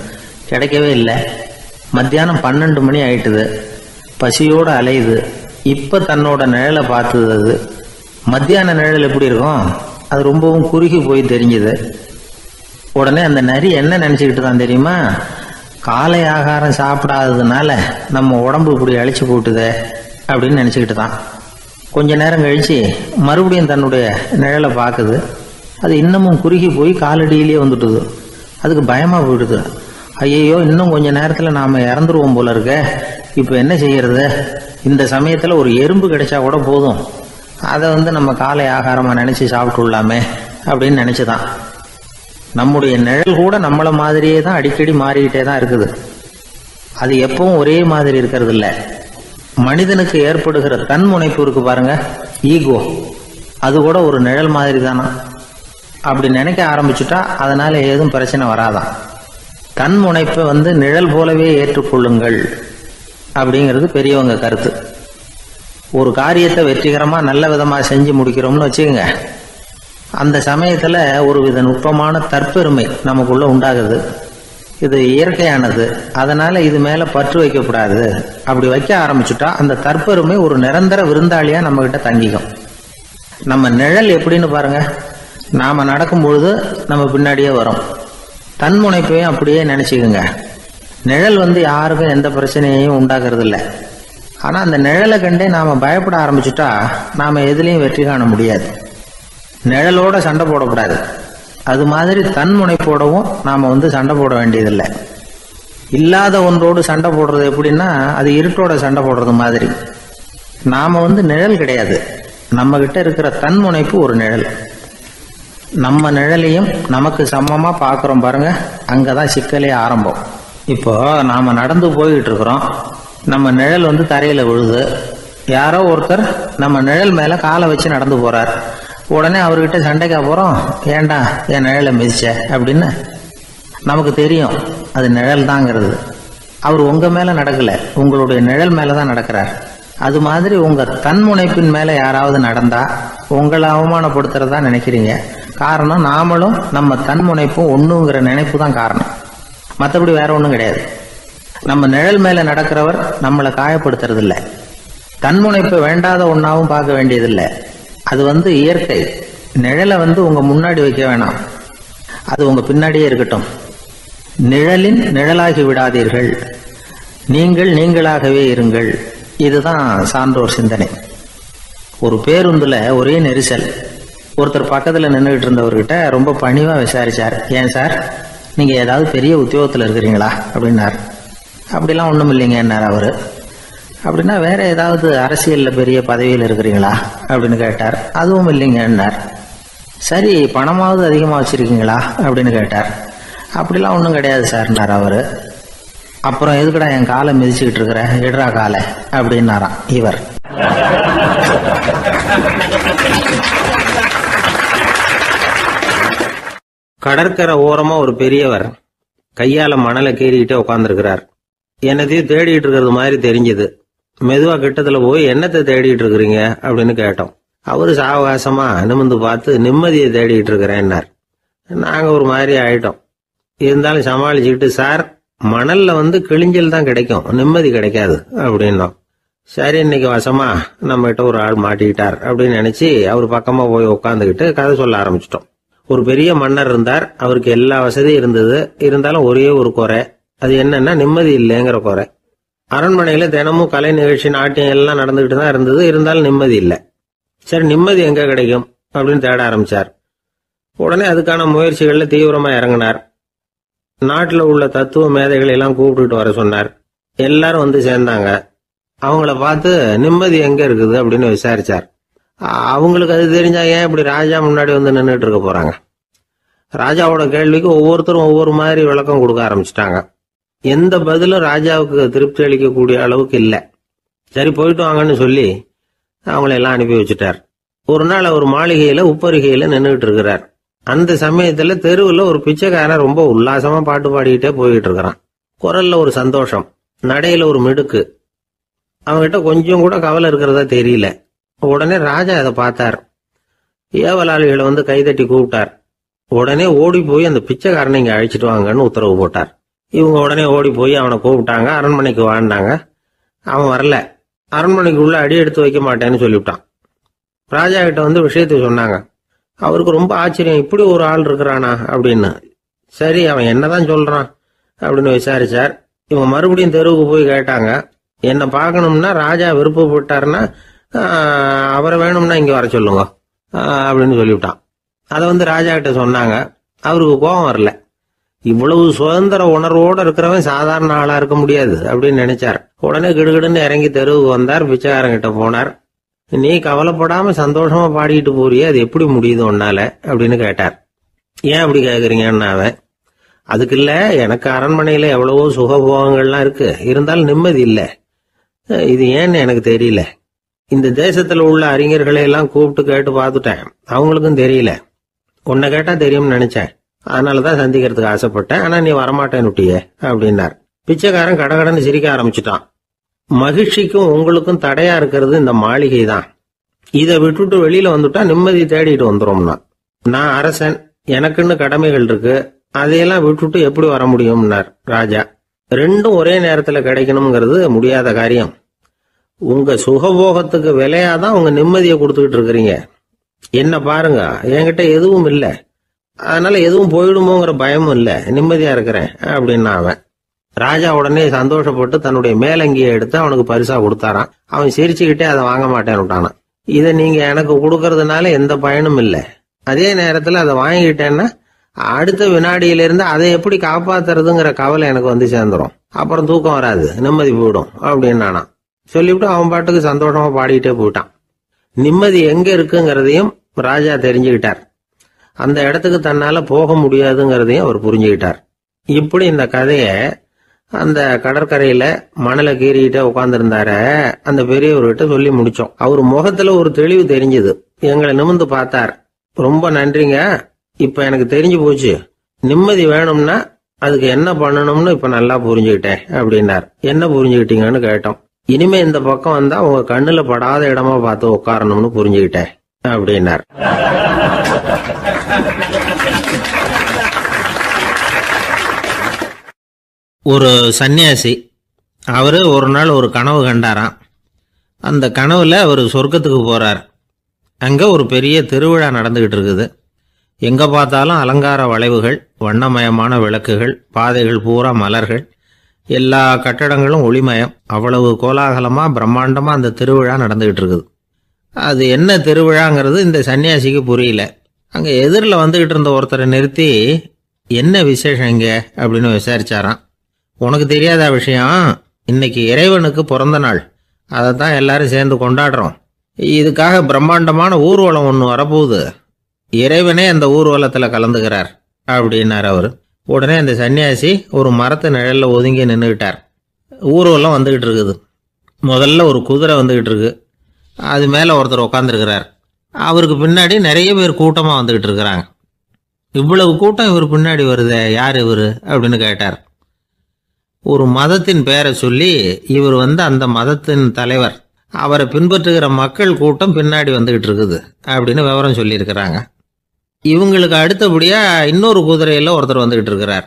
கிடைக்கவே இல்லை. மத்தியானம் 12 மணி ஆயிட்டுது. பசியோடு அலையுது. இப்ப தன்னோட நிழலை பார்த்தது. அது மத்தியான நிழல் எப்படி இருக்கும், அது ரொம்பவும் குறுகி போய் தெரிஞ்சுது. உடனே அந்த நரி என்ன நினைச்சுக்கிட்டு தான் தெரியுமா, காலை ஆகாரம் சாப்பிடாததுனால நம்ம உடம்பு இப்படி அழிச்சு போட்டுதே அப்படின்னு நினைச்சுக்கிட்டு தான். கொஞ்ச நேரம் கழிச்சு மறுபடியும் தன்னுடைய நிழலை பார்க்குது. அது இன்னமும் குறுகி போய் காலடியிலேயே வந்துட்டுது. அதுக்கு பயமா போயிடுது. ஐயோ, இன்னும் கொஞ்ச நேரத்துல நாம இறந்துருவோம் போல இருக்க. இப்ப என்ன செய்யறது? இந்த சமயத்துல ஒரு எறும்பு கிடைச்சா கூட போதும், அதை நம்ம காலை ஆகாரமா நினைச்சு சாப்பிட்டுள்ளாமே அப்படின்னு நினைச்சுதான். நம்முடைய நிழல் கூட நம்மள மாதிரியே தான் அடிக்கடி மாறிக்கிட்டே தான் இருக்குது. அது எப்பவும் ஒரே மாதிரி இருக்கிறது இல்ல. மனிதனுக்கு ஏற்படுகிற தன்முனைப்பு இருக்கு பாருங்க, ஈகோ, அது கூட ஒரு நிழல் மாதிரி தானா. அப்படி நினைக்க ஆரம்பிச்சுட்டா அதனால ஏதும் பிரச்சனை வராதான். தன்முனைப்பை நிழல் போலவே ஏற்றுக்கொள்ளுங்கள் அப்படிங்கிறது பெரியவங்க கருத்து. ஒரு காரியத்தை வெற்றிகரமா நல்ல விதமா செஞ்சு முடிக்கிறோம்னு வச்சுக்கோங்க. அந்த சமயத்துல ஒரு வித நுட்பமான தற்பெருமை நமக்குள்ள உண்டாகுது. இது இயற்கையானது, அதனால இது மேல பற்று வைக்கக்கூடாது. அப்படி வைக்க ஆரம்பிச்சுட்டா அந்த தற்பெருமை ஒரு நிரந்தர விருந்தாளியா நம்ம கிட்ட தங்கிக்கும். நம்ம நிழல் எப்படின்னு பாருங்க, நாம நடக்கும் பொழுது நம்ம பின்னாடியே வரும். தன்முனைப்பையும் அப்படியே நினைச்சுக்குங்க. நிழல் யாருக்கும் எந்த பிரச்சனையையும் உண்டாக்குறது இல்லை. ஆனா அந்த நிழலை கண்டே நாம பயப்பட ஆரம்பிச்சுட்டா நாம எதுலையும் வெற்றி காண முடியாது. நிழலோட சண்டை போடக்கூடாது. அது மாதிரி தன்முனைப்போடவும் நாம சண்டை போட வேண்டியதில்லை. இல்லாத ஒன்றோடு சண்டை போடுறது எப்படின்னா, அது இருட்டோட சண்டை போடுறது மாதிரி. நாம நிழல் கிடையாது, நம்ம கிட்ட இருக்கிற தன்முனைப்பு ஒரு நிழல். நம்ம நிழலையும் நமக்கு சமமா பாக்குறோம் பாருங்க, அங்கதான் சிக்கலே ஆரம்பம். இப்போ நாம நடந்து போய்கிட்டு இருக்கிறோம். நம்ம நிழல் தரையில விழுது. யாரோ ஒருத்தர் நம்ம நிழல் மேல காலை வச்சு நடந்து போறார். உடனே அவர்கிட்ட சண்டைக்கா போறோம், ஏண்டா என் நிழலை மிதிச்ச அப்படின்னு. நமக்கு தெரியும் அது நிழல் தாங்கிறது. அவர் உங்க மேல நடக்கல, உங்களுடைய நிழல் மேலதான் நடக்கிறார். அது மாதிரி உங்க தன்முனைப்பின் மேல யாராவது நடந்தா உங்களை அவமானப்படுத்துறதா நினைக்கிறீங்க. காரணம், நாமளும் நம்ம தன்முனைப்பும் ஒண்ணுங்கிற நினைப்பு தான் காரணம், மற்றபடி வேற ஒண்ணும் கிடையாது. நம்ம நிழல் மேல நடக்கிறவர் நம்மளை காயப்படுத்துறது இல்லை. தன்முனைப்பை வேண்டாத ஒன்னாவும் பார்க்க வேண்டியதில்லை. அது இயற்கை. நிழலை உங்க முன்னாடி வைக்க வேணாம், அது உங்க பின்னாடியே இருக்கட்டும். நிழலின் நிழலாகி விடாதீர்கள், நீங்கள் நீங்களாகவே இருங்கள். இதுதான் சான்றோர் சிந்தனை. ஒரு பேருந்துல ஒரே நெரிசல். ஒருத்தர் பக்கத்துல நின்றுகிட்டு இருந்தவர்கிட்ட ரொம்ப பணிவா விசாரிச்சார், ஏன் சார், நீங்க ஏதாவது பெரிய உத்தியோகத்துல இருக்கிறீங்களா அப்படின்னார். அப்படிலாம் ஒண்ணும் இல்லைங்க என்னார் அவரு. அப்படின்னா வேற ஏதாவது அரசியல்ல பெரிய பதவியில் இருக்கிறீங்களா அப்படின்னு கேட்டார். அதுவும் இல்லைங்க என்னார். சரி, பணமாவது அதிகமா வச்சிருக்கீங்களா அப்படின்னு கேட்டார். அப்படிலாம் ஒன்றும் கிடையாது சார்னார் அவரு. அப்புறம் எதுக்குடா என் காலை மிதிச்சுக்கிட்டு இருக்கிற, எடுறா காலை அப்படின்னாராம் இவர். கடற்கரை ஓரமா ஒரு பெரியவர் கையால மணலை கீறிக்கிட்டே உட்காந்துருக்கிறார். என்னத்தையும் தேடிட்டு இருக்கிறது மாதிரி தெரிஞ்சது. மெதுவா கிட்டத்துல போய் என்னத்தை தேடிட்டு இருக்கிறீங்க அப்படின்னு கேட்டோம். அவரு சாவகாசமா நிமிந்து பார்த்து நிம்மதியை தேடிட்டு இருக்கிறேன்னார். நாங்க ஒரு மாதிரி ஆயிட்டோம். இருந்தாலும் சமாளிச்சுக்கிட்டு, சார், மணல்ல கிழிஞ்சல் தான் கிடைக்கும், நிம்மதி கிடைக்காது அப்படின்னோம். சரி, இன்னைக்கு வசமா நம்ம கிட்ட ஒரு ஆள் மாட்டிக்கிட்டார் அப்படின்னு நினைச்சு அவர் பக்கமா போய் உட்காந்துக்கிட்டு கதை சொல்ல ஆரம்பிச்சிட்டோம். ஒரு பெரிய மன்னர் இருந்தார். அவருக்கு எல்லா வசதியும் இருந்தது. இருந்தாலும் ஒரே ஒரு குறை, அது என்னன்னா நிம்மதி இல்லைங்கிற குறை. அரண்மனையில் தினமும் கலை நிகழ்ச்சி, நாட்டியம் எல்லாம் நடந்துகிட்டு தான் இருந்தது. இருந்தாலும் நிம்மதி இல்லை. சரி, நிம்மதி எங்கே கிடைக்கும் அப்படின்னு தேட ஆரம்பித்தார். உடனே அதுக்கான முயற்சிகளில் தீவிரமாக இறங்கினார். நாட்டில் உள்ள தத்துவ மேதைகளை எல்லாம் கூப்பிட்டுட்டு வர சொன்னார். எல்லாரும் வந்து சேர்ந்தாங்க. அவங்கள பார்த்து நிம்மதி எங்கே இருக்குது அப்படின்னு விசாரிச்சார். அவங்களுக்கு அது தெரிஞ்சா ஏன் இப்படி ராஜா முன்னாடி வந்து நின்றுட்டு இருக்க போகிறாங்க? ராஜாவோட கேள்விக்கு ஒவ்வொருத்தரும் ஒவ்வொரு மாதிரி விளக்கம் கொடுக்க ஆரம்பிச்சிட்டாங்க. எந்த பதிலும் ராஜாவுக்கு திருப்தி அளிக்கக்கூடிய அளவுக்கு இல்லை. சரி, போயிட்டு வாங்கன்னு சொல்லி அவங்களெல்லாம் அனுப்பி வச்சுட்டார். ஒரு நாள் அவர் மாளிகையில் உப்பருகையில் நின்றுட்டு இருக்கிறார். அந்த சமயத்தில் தெருவில் ஒரு பிச்சைக்காரன் ரொம்ப உல்லாசமா பாட்டு பாடிக்கிட்டே போயிட்டு இருக்கிறான். குரல்ல ஒரு சந்தோஷம், நடையில ஒரு மிடுக்கு. அவங்ககிட்ட கொஞ்சம் கூட கவலை இருக்கிறதா தெரியல. உடனே ராஜா அதை பார்த்தார். ஏவலாளிகளை வந்து கைதட்டி கூப்பிட்டார். உடனே ஓடி போய் அந்த பிச்சைக்காரனை இங்க அழைச்சிட்டு வாங்கன்னு உத்தரவு போட்டார். இவங்க உடனே ஓடி போய் அவனை கூப்பிட்டாங்க. அரண்மனைக்கு வாழ்ந்தாங்க. அவன் வரல. அரண்மனைக்கு உள்ள அடி எடுத்து வைக்க மாட்டேன்னு சொல்லிவிட்டான். ராஜா கிட்ட வந்து விஷயத்தை சொன்னாங்க. அவருக்கு ரொம்ப ஆச்சரியம், இப்படி ஒரு ஆள் இருக்கிறானா அப்படின்னு. சரி, அவன் என்னதான் சொல்றான் அப்படின்னு விசாரிச்சார். இவங்க மறுபடியும் தெருவுக்கு போய் கேட்டாங்க. என்னை பார்க்கணும்னா ராஜா விருப்பப்பட்டாருன்னா அவரை வேணும்னா இங்க வர சொல்லுங்க அப்படின்னு சொல்லிவிட்டான். அதை வந்து ராஜா கிட்ட சொன்னாங்க. அவருக்கு கோபம் வரல. இவ்வளவு சுதந்திர உணர்வோடு இருக்கிறவன் சாதாரண ஆளா இருக்க முடியாது அப்படின்னு நினைச்சார். உடனே கிடுகிடுன்னு இறங்கி தெருவுக்கு வந்தார். பிச்சைக்காரங்கிட்ட போனார். நீ கவலைப்படாம சந்தோஷமா பாடிட்டு போறியே, அது எப்படி முடியுது உன்னால அப்படின்னு கேட்டார். ஏன் அப்படி கேக்குறீங்கன்னு அவன், அதுக்கு இல்ல, எனக்கு அரண்மனையில எவ்வளவோ சுகபோகங்கள்லாம் இருக்கு, இருந்தாலும் நிம்மதி இல்லை. இது ஏன்னு எனக்கு தெரியல. இந்த தேசத்துல உள்ள அறிஞர்களை எல்லாம் கூப்பிட்டு கேட்டு பார்த்துட்டேன், அவங்களுக்கும் தெரியல. உன்னை கேட்டா தெரியும்னு நினைச்சேன், அதனாலதான் சந்திக்கிறதுக்கு ஆசைப்பட்டேன். ஆனா நீ வரமாட்டேன்னுட்டியே அப்படின்னார். பிச்சைக்காரன் கடகடன்னு சிரிக்க ஆரம்பிச்சுட்டான். மகிழ்ச்சிக்கும் உங்களுக்கும் தடையா இருக்கிறது இந்த மாளிகை தான். இதை விட்டுட்டு வெளியில வந்துட்டா நிம்மதி தேடிட்டு வந்துடும்னா. நான் அரசன், எனக்குன்னு கடமைகள் இருக்கு, அதையெல்லாம் விட்டுட்டு எப்படி வர முடியும்னார் ராஜா. ரெண்டும் ஒரே நேரத்துல கிடைக்கணுங்கிறது முடியாத காரியம். உங்க சுகபோகத்துக்கு விலையாதான் உங்க நிம்மதியை கொடுத்துக்கிட்டு இருக்கிறீங்க. என்ன பாருங்க, என்கிட்ட எதுவும் இல்லை, அதனால எதுவும் போயிடுமோங்கிற பயமும் இல்லை, நிம்மதியா இருக்கிறேன் அப்படின்னா அவன். ராஜா உடனே சந்தோஷப்பட்டு தன்னுடைய மேலங்கியை எடுத்து அவனுக்கு பரிசா கொடுத்தாரான். அவன் சிரிச்சுக்கிட்டே அதை வாங்க மாட்டேன்னு விட்டானான். இதை நீங்க எனக்கு கொடுக்கறதுனால எந்த பயனும் இல்லை, அதே நேரத்துல அதை வாங்கிக்கிட்டேன்னா அடுத்த வினாடியிலிருந்து அதை எப்படி காப்பாத்துறதுங்கிற கவலை எனக்கு வந்து சேர்ந்துடும், அப்புறம் தூக்கம் வராது, நிம்மதி போயிடும் அப்படின்னானா. சொல்லிவிட்டு அவன் பாட்டுக்கு சந்தோஷமா பாடிக்கிட்டே போயிட்டான். நிம்மதி எங்க இருக்குங்கிறதையும் ராஜா தெரிஞ்சுக்கிட்டார். அந்த இடத்துக்கு தன்னால போக முடியாதுங்கிறதையும் அவர் புரிஞ்சுக்கிட்டார். இப்படி இந்த கதைய அந்த கடற்கரையில மணலை கீறிக்கிட்டே உட்கார்ந்துருந்தார அந்த பெரியவர்கிட்ட சொல்லி முடிச்சோம். அவர் முகத்துல ஒரு தெளிவு தெரிஞ்சது. எங்களை நிமிர்ந்து பார்த்தார். ரொம்ப நன்றிங்க, இப்ப எனக்கு தெரிஞ்சு போச்சு, நிம்மதி வேணும்னா அதுக்கு என்ன பண்ணணும்னு இப்ப நல்லா புரிஞ்சுக்கிட்டேன் அப்படின்னார். என்ன புரிஞ்சுக்கிட்டீங்கன்னு கேட்டோம். இனிமே இந்த பக்கம் வந்தா உங்க கண்ணுல படாத இடமா பார்த்து உட்காரணும்னு புரிஞ்சுக்கிட்டேன் அப்படின்னார். ஒரு சன்னியாசி, அவரு ஒரு நாள் ஒரு கனவு கண்டாராம். அந்த கனவுல அவர் சொர்க்கத்துக்கு போறார். அங்க ஒரு பெரிய திருவிழா நடந்துகிட்டு இருக்குது. எங்க பார்த்தாலும் அலங்கார வளைவுகள், வண்ணமயமான விளக்குகள், பாதைகள் பூரா மலர்கள், எல்லா கட்டடங்களும் ஒளிமயம். அவ்வளவு கோலாகலமா பிரம்மாண்டமா அந்த திருவிழா நடந்துகிட்டு இருக்குது. அது என்ன திருவிழாங்கிறது இந்த சன்னியாசிக்கு புரியல. அங்க எதிரில் வந்துகிட்டு இருந்த ஒருத்தரை நிறுத்தி, என்ன விசேஷம் இங்க அப்படின்னு விசாரிச்சாராம். உனக்கு தெரியாத விஷயம், இன்னைக்கு இறைவனுக்கு பிறந்த நாள், அதைத்தான் எல்லாரும் சேர்ந்து கொண்டாடுறோம். இதுக்காக பிரம்மாண்டமான ஊர்வலம் ஒன்று வரப்போகுது, இறைவனே அந்த ஊர்வலத்தில் கலந்துக்கிறார் அப்படின்னார் அவர். உடனே அந்த சன்னியாசி ஒரு மரத்து நிழல்ல ஒதுங்கி நின்றுக்கிட்டார். ஊர்வலம் வந்துகிட்டு இருக்குது. முதல்ல ஒரு குதிரை வந்துகிட்டு இருக்கு, அது மேலே ஒருத்தர் உட்காந்துருக்கிறார். அவருக்கு பின்னாடி நிறைய பேர் கூட்டமாக வந்துகிட்டு இருக்கிறாங்க. இவ்வளவு கூட்டம் இவர் பின்னாடி வருதே, யார் இவர் அப்படின்னு கேட்டார். ஒரு மதத்தின் பெயரை சொல்லி, இவர் அந்த மதத்தின் தலைவர், அவரை பின்பற்றுகிற மக்கள் கூட்டம் பின்னாடி வந்துகிட்டு இருக்குது அப்படின்னு விவரம் சொல்லியிருக்கிறாங்க. இவங்களுக்கு அடுத்தபடியா இன்னொரு குதிரையில் ஒருத்தர் வந்துகிட்டு இருக்கிறார்.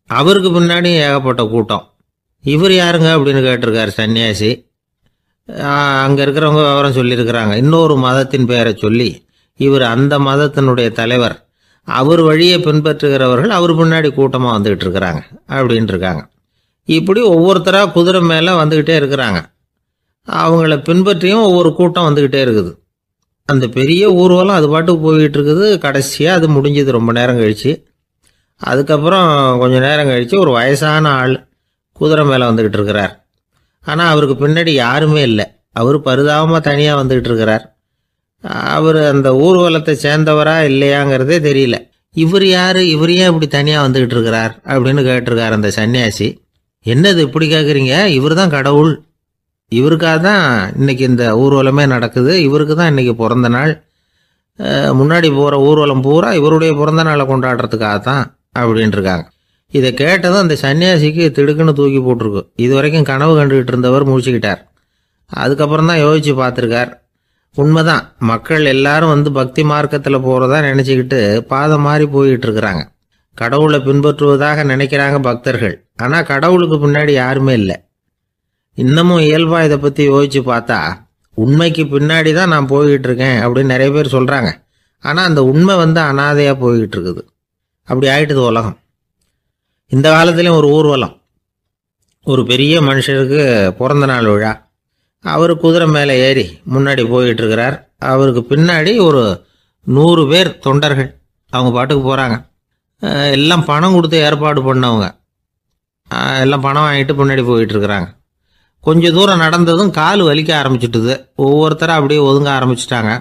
அவருக்கு பின்னாடி ஏகப்பட்ட கூட்டம். இவர் யாருங்க அப்படின்னு கேட்டிருக்கார் சன்னியாசி. அங்கே இருக்கிறவங்க விவரம் சொல்லியிருக்கிறாங்க. இன்னொரு மதத்தின் பெயரை சொல்லி, இவர் அந்த மதத்தினுடைய தலைவர், அவர் வழியை பின்பற்றுகிறவர்கள் அவர் பின்னாடி கூட்டமாக வந்துகிட்டு இருக்கிறாங்க அப்படின்னு இருக்காங்க. இப்படி ஒவ்வொருத்தராக குதிரை மேலே வந்துக்கிட்டே இருக்கிறாங்க. அவங்கள பின்பற்றியும் ஒவ்வொரு கூட்டம் வந்துக்கிட்டே இருக்குது. அந்த பெரிய ஊர்வலம் அது பாட்டுக்கு போய்கிட்டு இருக்குது. கடைசியாக அது முடிஞ்சது ரொம்ப நேரம் கழித்து. அதுக்கப்புறம் கொஞ்சம் நேரம் கழித்து ஒரு வயசான ஆள் குதிரை மேலே வந்துக்கிட்டு இருக்கிறார். ஆனால் அவருக்கு பின்னாடி யாருமே இல்லை. அவர் பரிதாபமாக தனியாக வந்துக்கிட்டு இருக்கிறார். அவர் அந்த ஊர்வலத்தை சேர்ந்தவரா இல்லையாங்கிறதே தெரியல. இவர் யார், இவர் ஏன் இப்படி தனியாக வந்துக்கிட்டு இருக்கிறார் அப்படின்னு கேட்டிருக்கார் அந்த சன்னியாசி. என்னது இப்படி கேட்குறீங்க? இவர் தான் கடவுள். இவருக்காக தான் இன்றைக்கி இந்த ஊர்வலமே நடக்குது. இவருக்கு தான் இன்றைக்கி பிறந்த நாள். முன்னாடி போகிற ஊர்வலம் பூரா இவருடைய பிறந்த நாளை கொண்டாடுறதுக்காக தான் அப்படின்ட்டுருக்காங்க. இதை கேட்டதும் அந்த சன்னியாசிக்கு திடுக்குன்னு தூக்கி போட்டிருக்கு. இது வரைக்கும் கனவு கண்டுகிட்டு இருந்தவர் முடிச்சுக்கிட்டார். அதுக்கப்புறம் தான் யோசித்து பார்த்துருக்கார். உண்மைதான், மக்கள் எல்லாரும் வந்து பக்தி மார்க்கத்தில் போகிறதா நினச்சிக்கிட்டு பாதம் மாறி போய்கிட்டு இருக்கிறாங்க. கடவுளை பின்பற்றுவதாக நினைக்கிறாங்க பக்தர்கள். ஆனால் கடவுளுக்கு பின்னாடி யாருமே இல்லை. இன்னமும் இயல்பாக இதை பற்றி யோசித்து பார்த்தா உண்மைக்கு பின்னாடி தான் நான் போய்கிட்டு இருக்கேன் அப்படின்னு நிறைய பேர் சொல்கிறாங்க. ஆனால் அந்த உண்மை வந்து அனாதையாக போய்கிட்டு இருக்குது. அப்படி ஆயிட்டுது உலகம். இந்த காலத்துலேயும் ஒரு ஊர்வலம். ஒரு பெரிய மனுஷருக்கு பிறந்த நாள் விழா. அவர் குதிரை மேலே ஏறி முன்னாடி போய்கிட்டு இருக்கிறார். அவருக்கு பின்னாடி ஒரு 100 பேர் தொண்டர்கள் அவங்க பாட்டுக்கு போகிறாங்க. எல்லாம் பணம் கொடுத்து ஏற்பாடு பண்ணவங்க. எல்லாம் பணம் வாங்கிட்டு முன்னாடி போயிட்டு இருக்கிறாங்க. கொஞ்சம் தூரம் நடந்ததும் கால் வலிக்க ஆரம்பிச்சுட்டுது. ஒவ்வொருத்தரும் அப்படியே ஒதுங்க ஆரம்பிச்சிட்டாங்க.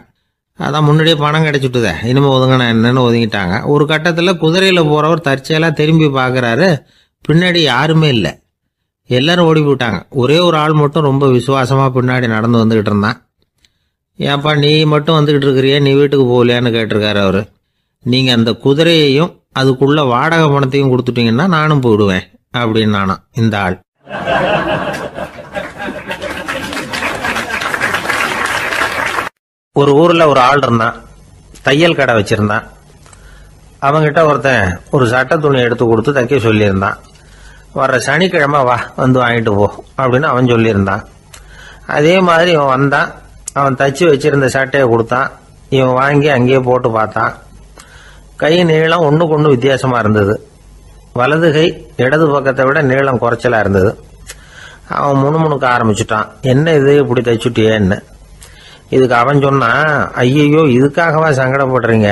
அதான் முன்னாடியே பணம் கிடைச்சிட்டுதே, இனிமேல் ஒதுங்கினா என்னன்னு ஒதுங்கிட்டாங்க. ஒரு கட்டத்தில் குதிரையில் போகிறவர் தற்செயலாக திரும்பி பார்க்குறாரு. பின்னாடி யாருமே இல்லை. எல்லாரும் ஓடி போயிட்டாங்க. ஒரே ஒரு ஆள் மட்டும் ரொம்ப விசுவாசமாக பின்னாடி நடந்து வந்துக்கிட்டு இருந்தான். ஏன்ப்பா நீ மட்டும் வந்துக்கிட்டு இருக்கிறியே, நீ வீட்டுக்கு போகலையான்னு கேட்டிருக்காரு அவர். நீங்கள் அந்த குதிரையையும் அதுக்குள்ள வாடகை பணத்தையும் கொடுத்துட்டீங்கன்னா நானும் போயிடுவேன் அப்படின்னு நானும் இந்த ஆள். ஒரு ஊரில் ஒரு ஆள் இருந்தான். தையல் கடை வச்சுருந்தான். அவங்கிட்ட ஒருத்தன் ஒரு சட்டை துணி எடுத்து கொடுத்து தைக்க சொல்லியிருந்தான். வர்ற சனிக்கிழமை வா வந்து வாங்கிட்டு போ அப்படின்னு அவன் சொல்லியிருந்தான். அதே மாதிரி இவன் வந்தான். அவன் தச்சு வச்சிருந்த சட்டையை கொடுத்தான். இவன் வாங்கி அங்கேயே போட்டு பார்த்தான். கை நீளம் ஒன்றுக்கு ஒன்று வித்தியாசமாக இருந்தது. வலது கை இடது பக்கத்தை விட நீளம் குறைச்சலாக இருந்தது. அவன் முணுமுணுக்க ஆரம்பிச்சுட்டான். என்ன இது இப்படி தைச்சுட்டியேன்னு. இதுக்கு அவன் சொன்னான், ஐயையோ இதுக்காகவா சங்கடப்படுறீங்க,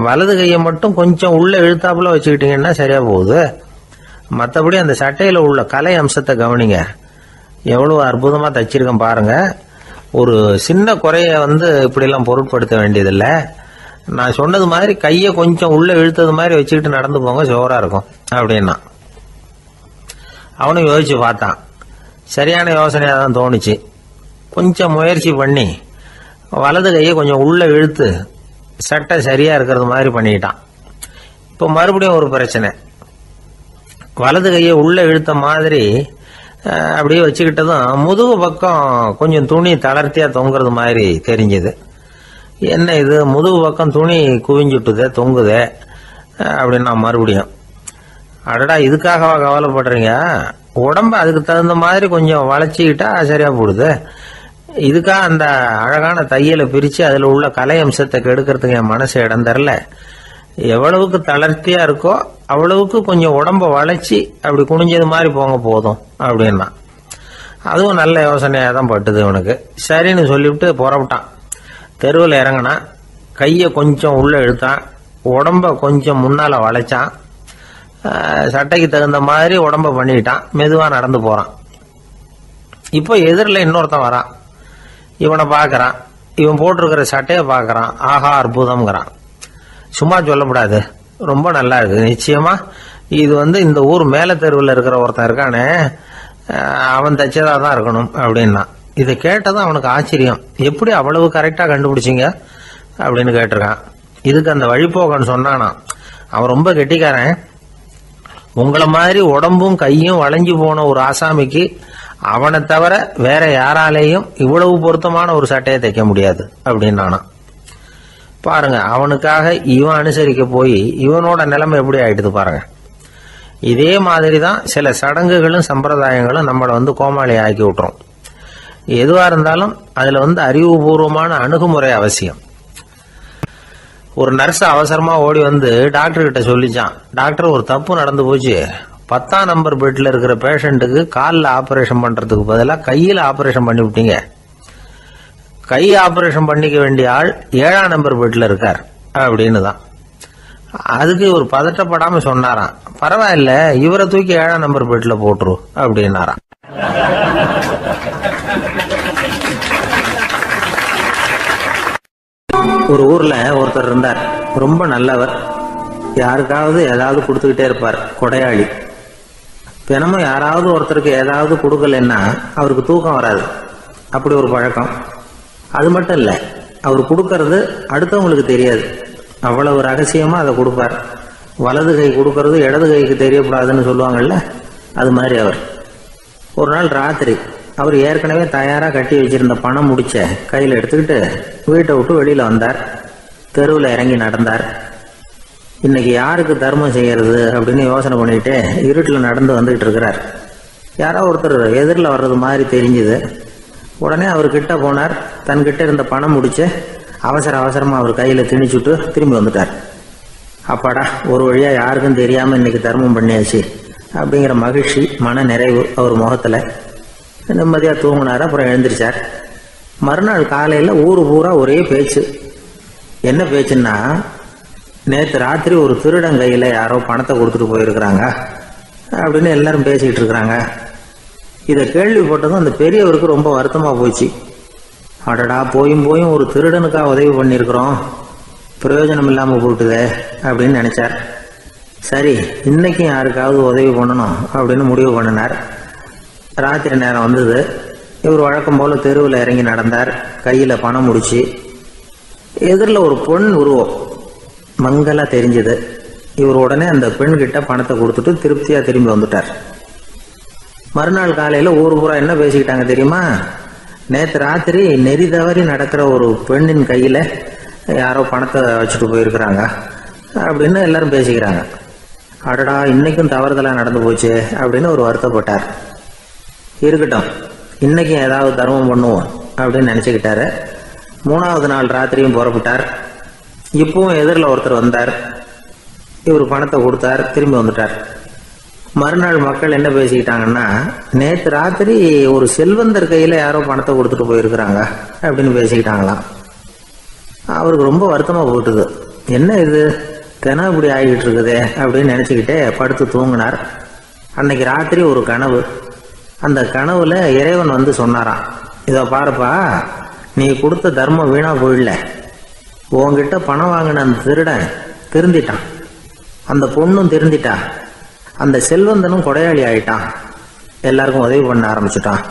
வலது கையை மட்டும் கொஞ்சம் உள்ள இழுத்தாப்புல வச்சுக்கிட்டீங்கன்னா சரியா போகுது. மற்றபடி அந்த சட்டையில் உள்ள கலை அம்சத்தை கவனிங்க, எவ்வளவு அற்புதமாக தைச்சிருக்கேன் பாருங்க. ஒரு சின்ன குறைய வந்து இப்படிலாம் பொருட்படுத்த வேண்டியதில்லை. நான் சொன்னது மாதிரி கையை கொஞ்சம் உள்ள இழுத்தது மாதிரி வச்சுக்கிட்டு நடந்து போங்க, ஜோராக இருக்கும் அப்படின்னா. அவனும் யோசிச்சு பார்த்தான். சரியான யோசனையாக தான் தோணுச்சு. கொஞ்சம் முயற்சி பண்ணி வலது கையை கொஞ்சம் உள்ள இழுத்து சட்டை சரியா இருக்கிறது மாதிரி பண்ணிக்கிட்டான். இப்போ மறுபடியும் ஒரு பிரச்சனை. வலது கையை உள்ள இழுத்த மாதிரி அப்படியே வச்சுக்கிட்டதும் முதுகு பக்கம் கொஞ்சம் துணி தளர்த்தியா தொங்குறது மாதிரி தெரிஞ்சது. என்ன இது முதுகு பக்கம் துணி குவிஞ்சுட்டுதே தொங்குதே அப்படின்னா மறுபடியும், அடடா இதுக்காகவா கவலைப்படுறீங்க, உடம்ப அதுக்கு தகுந்த மாதிரி கொஞ்சம் வளைச்சிக்கிட்டா சரியா போடுது. இதுக்காக அந்த அழகான தையலை பிரித்து அதில் உள்ள கலை அம்சத்தை கெடுக்கிறதுக்கு என் மனசு இடம் தரல. எவ்வளவுக்கு தளர்த்தியா இருக்கோ அவ்வளவுக்கு கொஞ்சம் உடம்ப வளைச்சி அப்படி குனிஞ்சது மாதிரி போங்க போதும் அப்படின்னா. அதுவும் நல்ல யோசனையாக தான் பட்டுது இவனுக்கு. சரின்னு சொல்லிவிட்டு புறப்பட்டான். தெருவில் இறங்கினான். கையை கொஞ்சம் உள்ள இழுத்தான். உடம்ப கொஞ்சம் முன்னால் வளைச்சான். சட்டைக்கு தகுந்த மாதிரி உடம்ப பண்ணிக்கிட்டான். மெதுவாக நடந்து போகிறான். இப்போ எதிரில் இன்னொருத்தன் வரான். இவனை பார்க்குறான். இவன் போட்டிருக்கிற சட்டையை பார்க்குறான். ஆஹா அற்புதம்ங்கிறான். சும்மா சொல்லக்கூடாது, ரொம்ப நல்லா இருக்குது. நிச்சயமா இது வந்து இந்த ஊர் மேல தெருவில் இருக்கிற ஒருத்தன் இருக்கானே அவன் தைச்சதா தான் இருக்கணும் அப்படின்னா. இதை கேட்டதும் அவனுக்கு ஆச்சரியம். எப்படி அவ்வளவு கரெக்டாக கண்டுபிடிச்சிங்க அப்படின்னு கேட்டிருக்கான். இதுக்கு அந்த வழிபோக்கன்னு சொன்னானா, அவன் ரொம்ப கெட்டிக்காரன். உங்களை மாதிரி உடம்பும் கையும் வளைஞ்சு போன ஒரு ஆசாமிக்கு அவனை தவிர வேற யாராலேயும் இவ்வளவு பொருத்தமான ஒரு சட்டையை தைக்க முடியாது அப்படின்னானா. பாருங்க, அவனுக்காக இவன் அனுசரிக்க போய் இவனோட நிலைமை எப்படி ஆயிடுது பாருங்க. இதே மாதிரி தான் சில சடங்குகளும் சம்பிரதாயங்களும் நம்மளை வந்து கோமாளி ஆக்கி விட்டுரும். எதுவா இருந்தாலும் அதுல வந்து அறிவுபூர்வமான அணுகுமுறை அவசியம். ஒரு நர்ஸ் அவசரமா ஓடி வந்து டாக்டர் கிட்ட சொல்லிச்சான், டாக்டர் ஒரு தப்பு நடந்து போச்சு, 10ஆம் நம்பர் பெட்டில் இருக்கிற பேஷண்ட்டுக்கு காலில் ஆப்ரேஷன் பண்ணுறதுக்கு பதிலாக கையில் ஆப்ரேஷன் பண்ணி விட்டீங்க. கை ஆப்ரேஷன் பண்ணிக்க வேண்டிய ஆள் 7ஆம் நம்பர் பெட்டில் இருக்கார் அப்படின்னு தான். அதுக்கு ஒரு பதட்டப்படாமல் சொன்னாராம், பரவாயில்ல இவரை தூக்கி 7ஆம் நம்பர் பெட்டில் போட்டுரு அப்படின்னாராம். ஒரு ஊர்ல ஒருத்தர் இருந்தார், ரொம்ப நல்லவர். யாருக்காவது ஏதாவது கொடுத்துக்கிட்டே இருப்பார், கொடையாளி. தினமும் யாராவது ஒருத்தருக்கு ஏதாவது கொடுக்கலன்னா அவருக்கு தூக்கம் வராது, அப்படி ஒரு பழக்கம். அது மட்டும் இல்லை, அவர் கொடுக்கறது அடுத்தவங்களுக்கு தெரியாது, அவ்வளவு ரகசியமா அதை கொடுப்பார். வலது கை கொடுக்கறது இடது கைக்கு தெரியக்கூடாதுன்னு சொல்லுவாங்கல்ல, அது மாதிரி அவர். ஒரு நாள் ராத்திரி அவர் ஏற்கனவே தயாராக கட்டி வச்சிருந்த பணம் முடிச்ச கையில் எடுத்துக்கிட்டு வீட்டை விட்டு வெளியில் வந்தார். தெருவில் இறங்கி நடந்தார். இன்னைக்கு யாருக்கு தர்மம் செய்யறது அப்படின்னு யோசனை பண்ணிட்டு இருட்டில் நடந்து வந்துகிட்டு இருக்கிறார். யாரோ ஒருத்தர் எதிரில் வர்றது மாதிரி தெரிஞ்சுது. உடனே அவர் கிட்ட போனார். தன்கிட்ட இருந்த பணம் முடிச்சு அவசரமாக அவர் கையில் திணிச்சுட்டு திரும்பி வந்துட்டார். அப்பாடா, ஒரு வழியா யாருக்கும் தெரியாம இன்னைக்கு தர்மம் பண்ணியாச்சு அப்படிங்கிற மகிழ்ச்சி, மன நிறைவு அவர் முகத்துல. நிம்மதியா தூங்கினார். அப்புறம் எழுந்திரிச்சார். மறுநாள் காலையில ஊரு பூரா ஒரே பேச்சு. என்ன பேச்சுன்னா, நேற்று ராத்திரி ஒரு திருடன் கையில யாரோ பணத்தை கொடுத்துட்டு போயிருக்கிறாங்க அப்படின்னு எல்லாரும் பேசிக்கிட்டு இருக்கிறாங்க. இதை கேள்விப்பட்டதும் அந்த பெரியவருக்கு ரொம்ப வருத்தமா போச்சு. அடடா, போயும் ஒரு திருடனுக்காக உதவி பண்ணியிருக்கிறோம், பிரயோஜனம் இல்லாமல் போட்டுதே அப்படின்னு நினைச்சார். சரி, இன்னைக்கும் யாருக்காவது உதவி பண்ணணும் அப்படின்னு முடிவு பண்ணினார். ராத்திரி நேரம் வந்தது. இவர் வழக்கம் போல தெருவில் இறங்கி நடந்தார். கையில் பணம் முடிச்சு. எதிரில் ஒரு பெண் உருவம் மங்கலா தெரிஞ்சது. இவர் உடனே அந்த பெண் கிட்ட பணத்தை கொடுத்துட்டு திருப்தியா திரும்பி வந்துட்டார். மறுநாள் காலையில ஊர் பூரா என்ன பேசிக்கிட்டாங்க தெரியுமா? நேற்று ராத்திரி நெறி தவறி நடக்கிற ஒரு பெண்ணின் கையில யாரோ பணத்தை வச்சுட்டு போயிருக்கிறாங்க அப்படின்னு எல்லாரும் பேசிக்கிறாங்க. அடடா, இன்னைக்கும் தவறுதலா நடந்து போச்சு அப்படின்னு ஒரு வருத்தப்பட்டார். இருக்கட்டும், இன்னைக்கும் ஏதாவது தர்மம் பண்ணுவோம் அப்படின்னு நினைச்சுக்கிட்டாரு. 3வது நாள் ராத்திரியும் புறப்பட்டார். இப்பவும் எதிரில் ஒருத்தர் வந்தார். இவர் பணத்தை கொடுத்தார், திரும்பி வந்துட்டார். மறுநாள் மக்கள் என்ன பேசிக்கிட்டாங்கன்னா, நேற்று ராத்திரி ஒரு செல்வந்தர் கையில யாரோ பணத்தை கொடுத்துட்டு போயிருக்கிறாங்க அப்படின்னு பேசிக்கிட்டாங்களாம். அவருக்கு ரொம்ப வருத்தமா போட்டுது. என்ன இது தினம் இப்படி ஆகிட்டு இருக்குதே அப்படின்னு நினைச்சுக்கிட்டே படுத்து தூங்கினார். அன்னைக்கு ராத்திரி ஒரு கனவு. அந்த கனவுல இறைவன் வந்து சொன்னாராம், இதை பாருப்பா, நீ கொடுத்த தர்மம் வீணா போயிடல. உன்கிட்ட பணம் வாங்கின அந்த திருடன் திருந்திட்டான், அந்த பொண்ணும் திருந்திட்டா, அந்த செல்வந்தனும் கொடையாளி ஆயிட்டான், எல்லாருக்கும் உதவி பண்ண ஆரம்பிச்சுட்டான்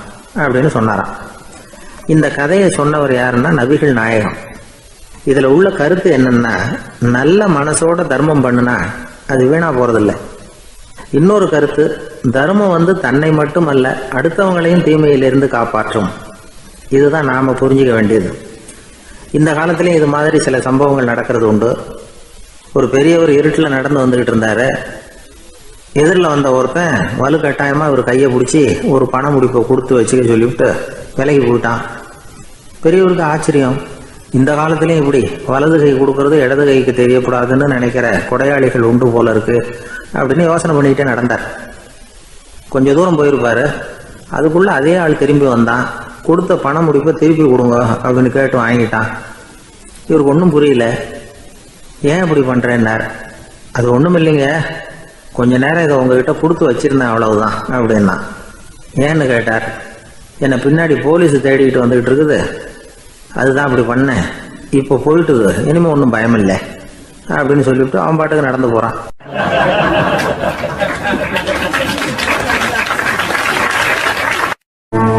அப்படின்னு சொன்னாராம். இந்த கதையை சொன்னவர் யாருன்னா நபிகள் நாயகம். இதுல உள்ள கருத்து என்னன்னா, நல்ல மனசோட தர்மம் பண்ணுனா அது வீணா போறதில்லை. இன்னொரு கருத்து, தர்மம் வந்து தன்னை மட்டுமல்ல அடுத்தவங்களையும் தீமையிலிருந்து காப்பாற்றும். இதுதான் நாம புரிஞ்சுக்க வேண்டியது. இந்த காலத்திலயும் இது மாதிரி சில சம்பவங்கள் நடக்கிறது உண்டு. ஒரு பெரியவர் இருட்டில் நடந்து வந்துகிட்டு இருந்தாரு. எதிரில் வந்த ஒருத்தன் வலுக்கட்டாயமா ஒரு கையை பிடிச்சி ஒரு பண முடிப்பை கொடுத்து வச்சுக்க சொல்லிவிட்டு விலகி போயிட்டான். பெரியவருக்கு ஆச்சரியம், இந்த காலத்திலயும் இப்படி வலது கை கொடுக்கறது இடது கைக்கு தெரியக்கூடாதுன்னு நினைக்கிற கொடையாளிகள் உண்டு போல இருக்கு அப்படின்னு யோசனை பண்ணிக்கிட்டே நடந்தார். கொஞ்ச தூரம் போயிருப்பாரு. அதுக்குள்ள அதே ஆள் திரும்பி வந்தான். கொடுத்த பண முடிப்பை திருப்பி கொடுங்க அப்படின்னு கேட்டு வாங்கிட்டான். இவருக்கு ஒன்றும் புரியல. ஏன் இப்படி பண்றேன்னார். அது ஒன்றும் இல்லைங்க, கொஞ்ச நேரம் இதை உங்ககிட்ட கொடுத்து வச்சிருந்தேன், அவ்வளவுதான் அப்படின்னா. ஏன்னு கேட்டார். என்னை பின்னாடி போலீஸ் தேடிக்கிட்டு வந்துகிட்டு இருக்குது, அதுதான் அப்படி பண்ணேன், இப்போ போயிட்டுது, இனிமே ஒன்றும் பயம் இல்லை அப்படின்னு சொல்லிவிட்டு அவன் பாட்டுக்கு நடந்து போறான்.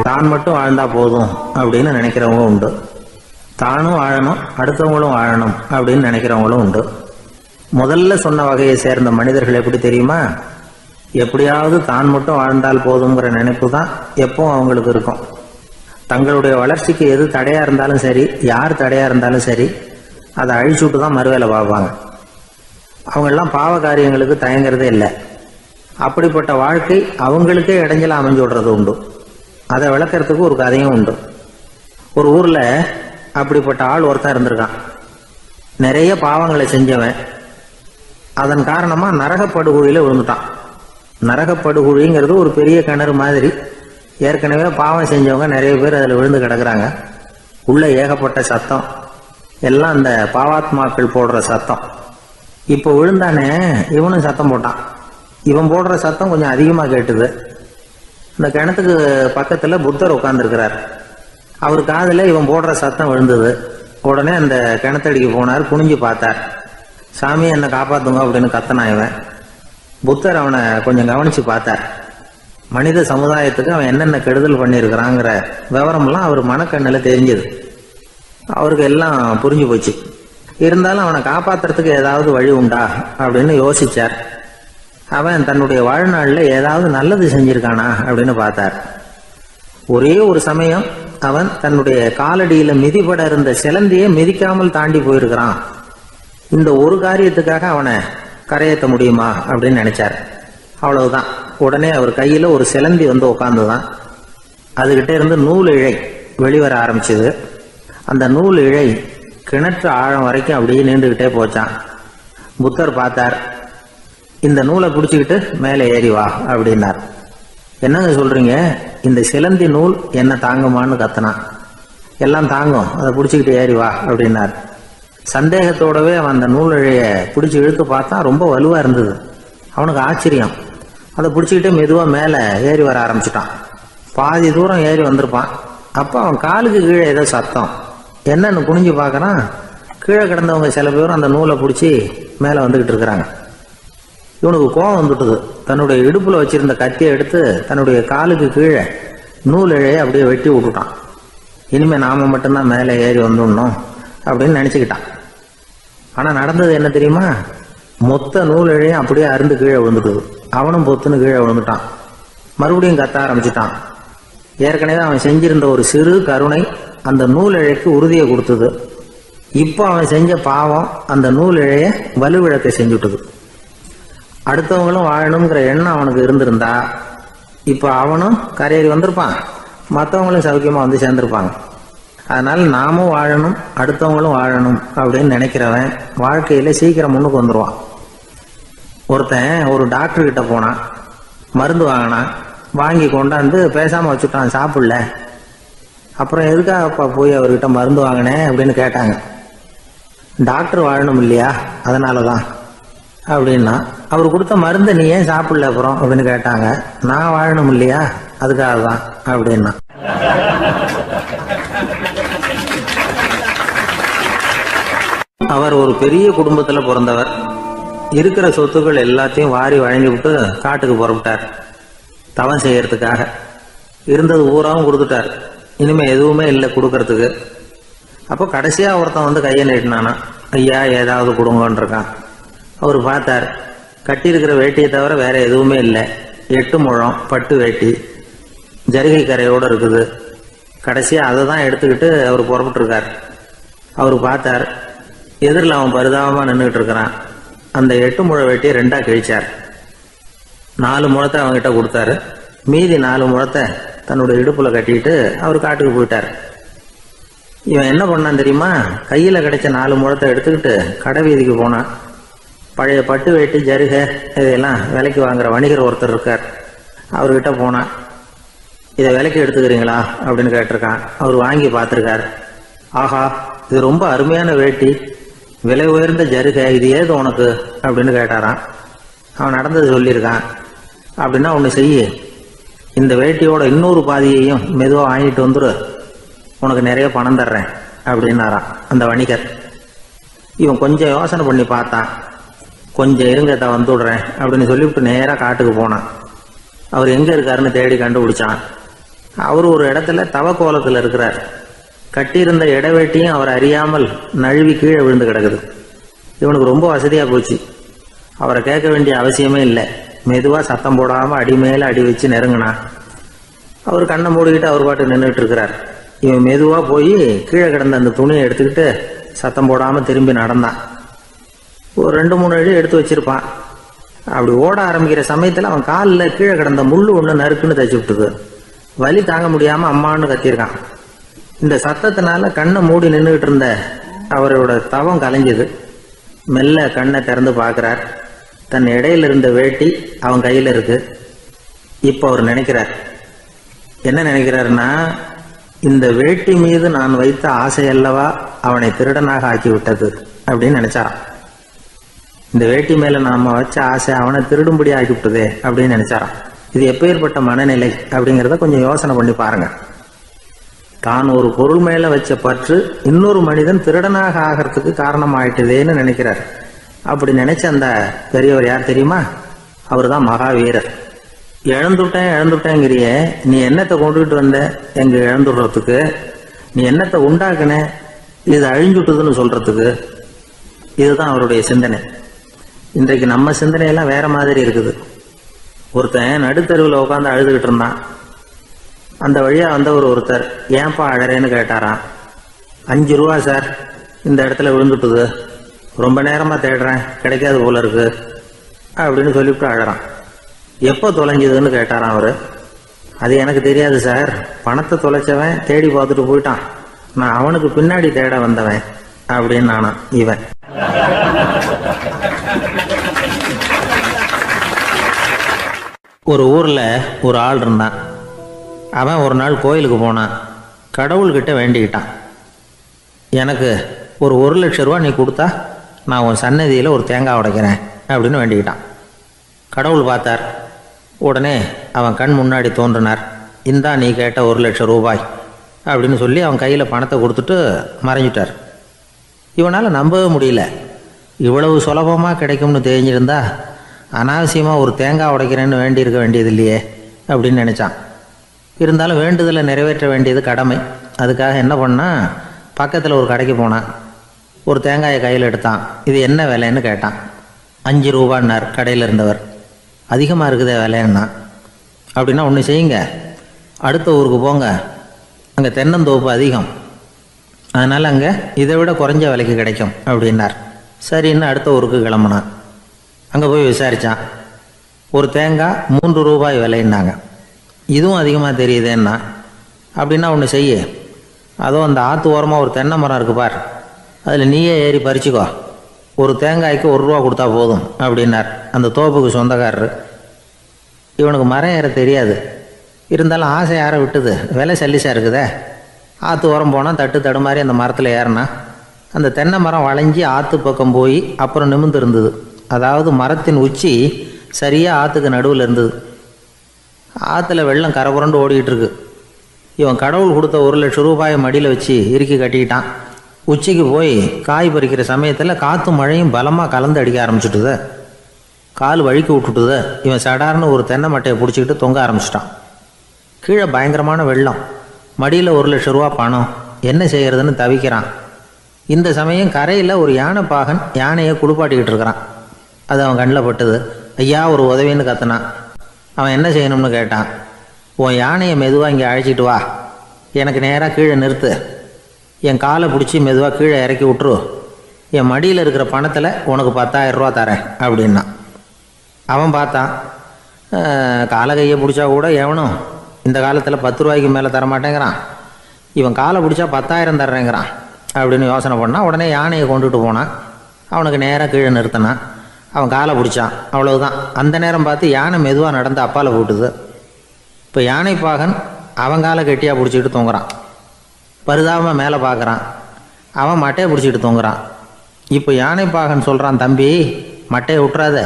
தான் மட்டும் வாழ்ந்தா போதும் அப்படின்னு நினைக்கிறவங்க உண்டு. தானும் வாழணும், அடுத்தவங்களும் வாழணும் அப்படின்னு நினைக்கிறவங்களும் உண்டு. முதல்ல சொன்ன வகையை சேர்ந்த மனிதர்கள் எப்படி தெரியுமா? எப்படியாவது தான் மட்டும் வாழ்ந்தால் போதுங்கிற நினைப்பு தான் எப்பவும் அவங்களுக்கு இருக்கும். தங்களுடைய வளர்ச்சிக்கு எது தடையா இருந்தாலும் சரி, யார் தடையா இருந்தாலும் சரி, அதை அழிச்சுட்டு தான் மறுவேலை பார்ப்பாங்க. அவங்கெல்லாம் பாவ காரியங்களுக்கு தயங்குறதே இல்லை. அப்படிப்பட்ட வாழ்க்கை அவங்களுக்கே இடைஞ்சல அமைஞ்சு விடுறது உண்டு. அதை விளக்கறதுக்கு ஒரு கதையும் உண்டு. ஒரு ஊர்ல அப்படிப்பட்ட ஆள் ஒருத்தன் இருந்திருக்கான். நிறைய பாவங்களை செஞ்சவன். அதன் காரணமா நரகப்படுகொலியில விழுந்துட்டான். நரகப்படுகுழிங்கிறது ஒரு பெரிய கிணறு மாதிரி. ஏற்கனவே பாவம் செஞ்சவங்க நிறைய பேர் அதில் விழுந்து கிடக்குறாங்க. உள்ள ஏகப்பட்ட சத்தம், எல்லாம் அந்த பாவாத்மாக்கள் போடுற சத்தம். இப்போ விழுந்தானே இவனும் சத்தம் போட்டான். இவன் போடுற சத்தம் கொஞ்சம் அதிகமாக கேட்டுது. இந்த கிணத்துக்கு பக்கத்தில் புத்தர் உட்கார்ந்துருக்கிறார். அவர் காதில் இவன் போடுற சத்தம் விழுந்தது. உடனே அந்த கிணத்தடிக்கு போனார். குனிஞ்சு பார்த்தார். சாமி என்னை காப்பாத்துங்க அப்படின்னு கத்தனான் இவன். புத்தர் அவனை கொஞ்சம் கவனிச்சு பார்த்தார். மனித சமுதாயத்துக்கு அவன் என்னென்ன கெடுதல் பண்ணியிருக்கிறாங்கிற விவரம்லாம் அவர் மனக்கண்ணில் தெரிஞ்சது. அவருக்கு எல்லாம் புரிஞ்சு போச்சு. இருந்தாலும் அவனை காப்பாத்துறதுக்கு ஏதாவது வழி உண்டா அப்படின்னு யோசிச்சார். அவன் தன்னுடைய வாழ்நாளில் ஏதாவது நல்லது செஞ்சிருக்கானா அப்படின்னு பார்த்தார். ஒரே ஒரு சமயம் அவன் தன்னுடைய காலடியில மிதிபட இருந்த சிலந்தியை மிதிக்காமல் தாண்டி போயிருக்கிறான். இந்த ஒரு காரியத்துக்காக அவனை கரையேற்ற முடியுமா அப்படின்னு நினைச்சார். அவ்வளவுதான். உடனே அவர் கையில ஒரு சிலந்தி வந்து உட்கார்ந்துதான். அதுகிட்ட இருந்து நூல் இழை வெளிவர ஆரம்பிச்சது. அந்த நூல் இழை கிணற்று ஆழம் வரைக்கும் அப்படியே நீண்டுகிட்டே போச்சான். புத்தர் பார்த்தார். இந்த நூலை பிடிச்சிக்கிட்டு மேலே ஏறி வா அப்படின்னார். என்னங்க சொல்றீங்க, இந்த சிலந்தி நூல் என்ன தாங்குமான்னு கத்தினான். எல்லாம் தாங்கும், அதை பிடிச்சிக்கிட்டு ஏறி வா அப்படின்னார். சந்தேகத்தோடவே அவன் அந்த நூல் இழைய பிடிச்சி இழுத்து பார்த்தா ரொம்ப வலுவா இருந்தது. அவனுக்கு ஆச்சரியம். அதை பிடிச்சிக்கிட்டு மெதுவாக மேலே ஏறி வர ஆரம்பிச்சிட்டான். பாதி தூரம் ஏறி வந்திருப்பான். அப்போ அவன் காலுக்கு கீழே ஏதோ சத்தம். என்னன்னு குனிஞ்சு பார்க்கறான். கீழே கிடந்தவங்க சில பேரும் அந்த நூலை பிடிச்சி மேலே வந்துக்கிட்டு இருக்கிறாங்க. இவனுக்கு கோபம் வந்துட்டுது. தன்னுடைய இடுப்புல வச்சிருந்த கத்தியை எடுத்து தன்னுடைய காலுக்கு கீழே நூல் இழையை அப்படியே வெட்டி விட்டுட்டான். இனிமே நாம மட்டும்தான் மேலே ஏறி வந்துடணும் அப்படின்னு நினைச்சுக்கிட்டான். ஆனா நடந்தது என்ன தெரியுமா? மொத்த நூல் இழையும் அப்படியே அருந்து கீழே விழுந்துட்டுது. அவனும் பொத்துன்னு கீழே விழுந்துட்டான். மறுபடியும் கத்த ஆரம்பிச்சுட்டான். ஏற்கனவே அவன் செஞ்சிருந்த ஒரு சிறு கருணை அந்த நூல் இழைக்கு உறுதியை கொடுத்தது. இப்போ அவன் செஞ்ச பாவம் அந்த நூல் இழைய வலுவிழக்க செஞ்சுட்டுது. அடுத்தவங்களும் வாழணுங்கிற எண்ணம் அவனுக்கு இருந்திருந்தா இப்போ அவனும் கரையேறி வந்திருப்பான், மற்றவங்களும் சௌக்கியமா வந்து சேர்ந்திருப்பாங்க. அதனால நாமும் வாழணும், அடுத்தவங்களும் வாழணும் அப்படின்னு நினைக்கிறவன் வாழ்க்கையில சீக்கிரம் முன்னுக்கு வந்துடுவான். ஒருத்தன் ஒரு டாக்டர் கிட்ட போனான். மருந்து வாங்கினான். வாங்கி கொண்டாந்து பேசாம வச்சுட்டான், சாப்பிடல. அப்புறம் எதுக்காகப்பா போய் அவர்கிட்ட மருந்து வாங்கினேன் அப்படின்னு கேட்டாங்க. டாக்டர் வாழணும் இல்லையா, அதனாலதான் அப்படின்னா. அவர் கொடுத்த மருந்து நீ ஏன் சாப்பிடல அப்புறம் அப்படின்னு கேட்டாங்க. நான் வாழணும் இல்லையா, அதுக்காக தான் அப்படின்னா. அவர் ஒரு பெரிய குடும்பத்துல பிறந்தவர். இருக்கிற சொத்துக்கள் எல்லாத்தையும் வாரி வழங்கி விட்டு காட்டுக்கு புறப்பட்டார் தவம் செய்யறதுக்காக. இருந்தது ஊராவும் கொடுத்துட்டார். இனிமே எதுவுமே இல்லை கொடுக்கறதுக்கு. அப்போ கடைசியா ஒருத்தன் வந்து கையை நீட்டினானா, ஐயா ஏதாவது கொடுங்கன்னு இருக்கான். அவர் பார்த்தார். கட்டியிருக்கிற வேட்டியை தவிர வேற எதுவுமே இல்லை. 8 முழம் பட்டு வேட்டி, ஜரிகை கரையோடு இருக்குது. கடைசியா அதை தான் எடுத்துக்கிட்டு அவர் புறப்பட்டு இருக்கார். அவர் பார்த்தார். எதிரில் அவன் பரிதாபமா நின்றுட்டு இருக்கிறான். அந்த 8 முழ வேட்டியை 2ஆ கிழிச்சார். 4 முழத்தை அவங்ககிட்ட கொடுத்தாரு. மீதி 4 முழத்தை தன்னுடைய இடுப்புல கட்டிட்டு அவர் காட்டுக்கு போயிட்டார். இவன் என்ன பண்ணான் தெரியுமா? கையில கிடைச்ச 4 முழத்தை எடுத்துக்கிட்டு கடை வீதிக்கு போனான். பழைய பட்டு வேட்டி ஜருகை இதையெல்லாம் விலைக்கு வாங்குற வணிகர் ஒருத்தர் இருக்கார். அவர்கிட்ட போனான். இதை விலைக்கு எடுத்துக்கிறீங்களா அப்படின்னு கேட்டிருக்கான். அவர் வாங்கி பார்த்துருக்கார். ஆஹா, இது ரொம்ப அருமையான வேட்டி, விலை உயர்ந்த ஜருகை, இது ஏது உனக்கு அப்படின்னு கேட்டாரான். அவன் நடந்தது சொல்லியிருக்கான். அப்படின்னா ஒன்று செய்ய, இந்த வேட்டியோட இன்னொரு பாதியையும் மெதுவாக வாங்கிட்டு வந்துரு, உனக்கு நிறைய பணம் தர்றேன் அப்படின்னாரான் அந்த வணிகர். இவன் கொஞ்சம் யோசனை பண்ணி பார்த்தான். கொஞ்சம் இருங்க, வந்து விடுறேன் அப்படின்னு சொல்லிவிட்டு நேராக காட்டுக்கு போனான். அவர் எங்கே இருக்காருன்னு தேடி கண்டுபிடிச்சான். அவர் ஒரு இடத்துல தவக்கோலத்தில் இருக்கிறார். கட்டியிருந்த இடவேட்டியும் அவர் அறியாமல் நழுவி கீழே விழுந்து கிடக்குது. இவனுக்கு ரொம்ப வசதியாக போச்சு. அவரை கேட்க வேண்டிய அவசியமே இல்லை. மெதுவாக சத்தம் போடாமல் அடி மேலே அடி வச்சு நெருங்கினான். அவர் கண்ணை மூடிக்கிட்டு அவர் பாட்டு நின்றுட்டு இருக்கிறார். இவன் மெதுவாக போய் கீழே கிடந்த அந்த துணியை எடுத்துக்கிட்டு சத்தம் போடாமல் திரும்பி நடந்தான். ஒரு 2-3 அடி எடுத்து வச்சிருப்பான். அப்படி ஓட ஆரம்பிக்கிற சமயத்தில் அவன் காலில் கீழே கிடந்த முள்ளு ஒன்று நறுக்குன்னு தச்சு விட்டுது. வலி தாங்க முடியாமல் அம்மான்னு கத்திருக்கான். இந்த சத்தத்தினால கண்ணை மூடி நின்றுகிட்டு இருந்த அவரோட தவம் கலைஞ்சது. மெல்ல கண்ணை திறந்து பார்க்கிறார். தன் இடையில இருந்த வேட்டி அவன் கையில் இருக்கு. இப்போ அவர் நினைக்கிறார், என்ன நினைக்கிறாருன்னா, இந்த வேட்டி மீது நான் வைத்த ஆசையல்லவா அவனை திருடனாக ஆக்கிவிட்டது அப்படின்னு நினைச்சாராம். இந்த வேட்டி மேல நாம வச்ச ஆசை அவனை திருடும்படி ஆக்கிவிட்டதே அப்படின்னு நினைச்சாராம். இது எப்பேற்பட்ட மனநிலை அப்படிங்கிறத கொஞ்சம் யோசனை பண்ணி பாருங்க. தான் ஒரு பொருள் மேல வச்ச பற்று இன்னொரு மனிதன் திருடனாக ஆகிறதுக்கு காரணம் ஆயிட்டுதேன்னு நினைக்கிறார். அப்படி நினைச்ச அந்த பெரியவர் யார் தெரியுமா? அவர் தான் மகாவீரர். இழந்துட்டேங்கிறிய, நீ என்னத்தை கொண்டுகிட்டு வந்த எங்க இழந்துடுறதுக்கு? நீ என்னத்தை உண்டாக்குன இது அழிஞ்சுட்டுதுன்னு சொல்றதுக்கு? இதுதான் அவருடைய சிந்தனை. இன்றைக்கு நம்ம சிந்தனையெல்லாம் வேற மாதிரி இருக்குது. ஒருத்தன் நடுத்தருவில் உட்காந்து அழுதுகிட்டு இருந்தான். அந்த வழியா வந்தவர் ஒருத்தர், ஏன்பா அழறேன்னு கேட்டாராம். 5 ரூபா சார், இந்த இடத்துல விழுந்துட்டுது, ரொம்ப நேரமா தேடுறேன், கிடைக்காது போல இருக்கு அப்படின்னு சொல்லிவிட்டு அழறான். எப்போ தொலைஞ்சதுன்னு கேட்டாராம் அவரு. அது எனக்கு தெரியாது சார், பணத்தை தொலைச்சவன் தேடி பார்த்துட்டு போயிட்டான், நான் அவனுக்கு பின்னாடி தேட வந்தவன் அப்படின்னு நானா இவன். ஒரு ஊர்ல ஒரு ஆள் இருந்தான். அவன் ஒரு நாள் கோயிலுக்கு போனான். கடவுள்கிட்ட வேண்டிக்கிட்டான், எனக்கு ஒரு 1,00,000 ரூபா நீ கொடுத்தா நான் உன் சன்னதியில் ஒரு தேங்காய் உடைக்கிறேன் அப்படின்னு வேண்டிக்கிட்டான். கடவுள் பார்த்தார். உடனே அவன் கண் முன்னாடி தோன்றினார். இந்தா நீ கேட்ட 1,00,000 ரூபாய் அப்படின்னு சொல்லி அவன் கையில் பணத்தை கொடுத்துட்டு மறைஞ்சிட்டார். இவனால் நம்பவே முடியல. இவ்வளவு சுலபமாக கிடைக்கும்னு தெரிஞ்சிருந்தா அனாவசியமாக ஒரு தேங்காய் உடைக்கிறேன்னு வேண்டியிருக்க வேண்டியது இல்லையே அப்படின்னு நினச்சான். இருந்தாலும் வேண்டுதலை நிறைவேற்ற வேண்டியது கடமை. அதுக்காக என்ன பண்ணால், பக்கத்தில் ஒரு கடைக்கு போனான். ஒரு தேங்காயை கையில் எடுத்தான். இது என்ன விலைன்னு கேட்டான். 5 ரூபான்னார் கடையில் இருந்தவர். அதிகமாக இருக்குதே விலைன்னா. அப்படின்னா ஒன்று செய்யுங்க, அடுத்த ஊருக்கு போங்க, அங்கே தென்னந்தோப்பு அதிகம், அதனால் அங்கே இதை விட குறைஞ்ச விலைக்கு கிடைக்கும் அப்படின்னார். சரின்னு அடுத்த ஊருக்கு கிளம்புனான். அங்கே போய் விசாரித்தான். ஒரு தேங்காய் 3 ரூபாய் விலைன்னாங்க. இதுவும் அதிகமாக தெரியுதேன்னா. அப்படின்னா ஒன்று செய்ய, அதோ அந்த ஆற்று ஓரமாக ஒரு தென்னை மரம் இருக்கு பார், அதில் நீயே ஏறி பறிச்சுக்கோ, ஒரு தேங்காய்க்கு 1 ரூபா கொடுத்தா போதும் அப்படின்னார் அந்த தோப்புக்கு சொந்தக்காரரு. இவனுக்கு மரம் ஏற தெரியாது, இருந்தாலும் ஆசை யாரை விட்டுது, விலை சல்லிசாக இருக்குதே. ஆற்று ஓரம் போனால் தட்டு தடுமாறி அந்த மரத்தில் ஏறினா அந்த தென்னை மரம் வளைஞ்சி ஆற்று பக்கம் போய் அப்புறம் நிமிர்ந்து இருந்தது. அதாவது மரத்தின் உச்சி சரியாக ஆற்றுக்கு நடுவில் இருந்தது. ஆற்றுல வெள்ளம் கரை புரண்டு ஓடிக்கிட்டு இருக்கு. இவன் கடவுள் கொடுத்த 1,00,000 ரூபாயை மடியில் வச்சு இறுக்கி கட்டிக்கிட்டான். உச்சிக்கு போய் காய் பறிக்கிற சமயத்தில் காற்றும் மழையும் பலமாக கலந்து அடிக்க ஆரம்பிச்சுட்டுது. கால் வழுக்கி விட்டுட்டுது. இவன் சடார்னு ஒரு தென்னை மட்டையை பிடிச்சிக்கிட்டு தொங்க ஆரம்பிச்சிட்டான். கீழே பயங்கரமான வெள்ளம், மடியில் 1,00,000 ரூபா பணம், என்ன செய்யறதுன்னு தவிக்கிறான். இந்த சமயம் கரையில் ஒரு யானை பாகன் யானையை குளிப்பாட்டிக்கிட்டு இருக்கிறான். அது அவன் கண்ணில் பட்டுது. ஐயா ஒரு உதவின்னு கத்துனான். அவன் என்ன செய்யணும்னு கேட்டான். உன் யானையை மெதுவாக இங்கே அழைச்சிட்டு வா, எனக்கு நேராக கீழே நிறுத்து, என் காலை பிடிச்சி மெதுவாக கீழே இறக்கி விட்டுரு, என் மடியில் இருக்கிற பணத்தில் உனக்கு 10,000 ரூபா தரேன் அப்படின்னா. அவன் பார்த்தான். காலை கையை பிடிச்சா கூட எவனும் இந்த காலத்தில் 10 ரூபாய்க்கு மேலே தரமாட்டேங்கிறான், இவன் காலை பிடிச்சா 10,000 தர்றேங்கிறான் அப்படின்னு யோசனை பண்ணான். உடனே யானையை கொண்டுட்டு போனான். அவனுக்கு நேராக கீழே நிறுத்தினான். அவன் காலை பிடிச்சான். அவ்வளவுதான். அந்த நேரம் பார்த்து யானை மெதுவாக நடந்து அப்பால் போட்டுது. இப்போ யானை பாகன் அவன் காலை கெட்டியாக பிடிச்சிக்கிட்டு தொங்குறான். பரிதாபமாக மேலே பார்க்குறான். அவன் மட்டையை பிடிச்சிக்கிட்டு தொங்குறான். இப்போ யானை பாகன் சொல்கிறான், தம்பி மட்டையை விட்டுறாத,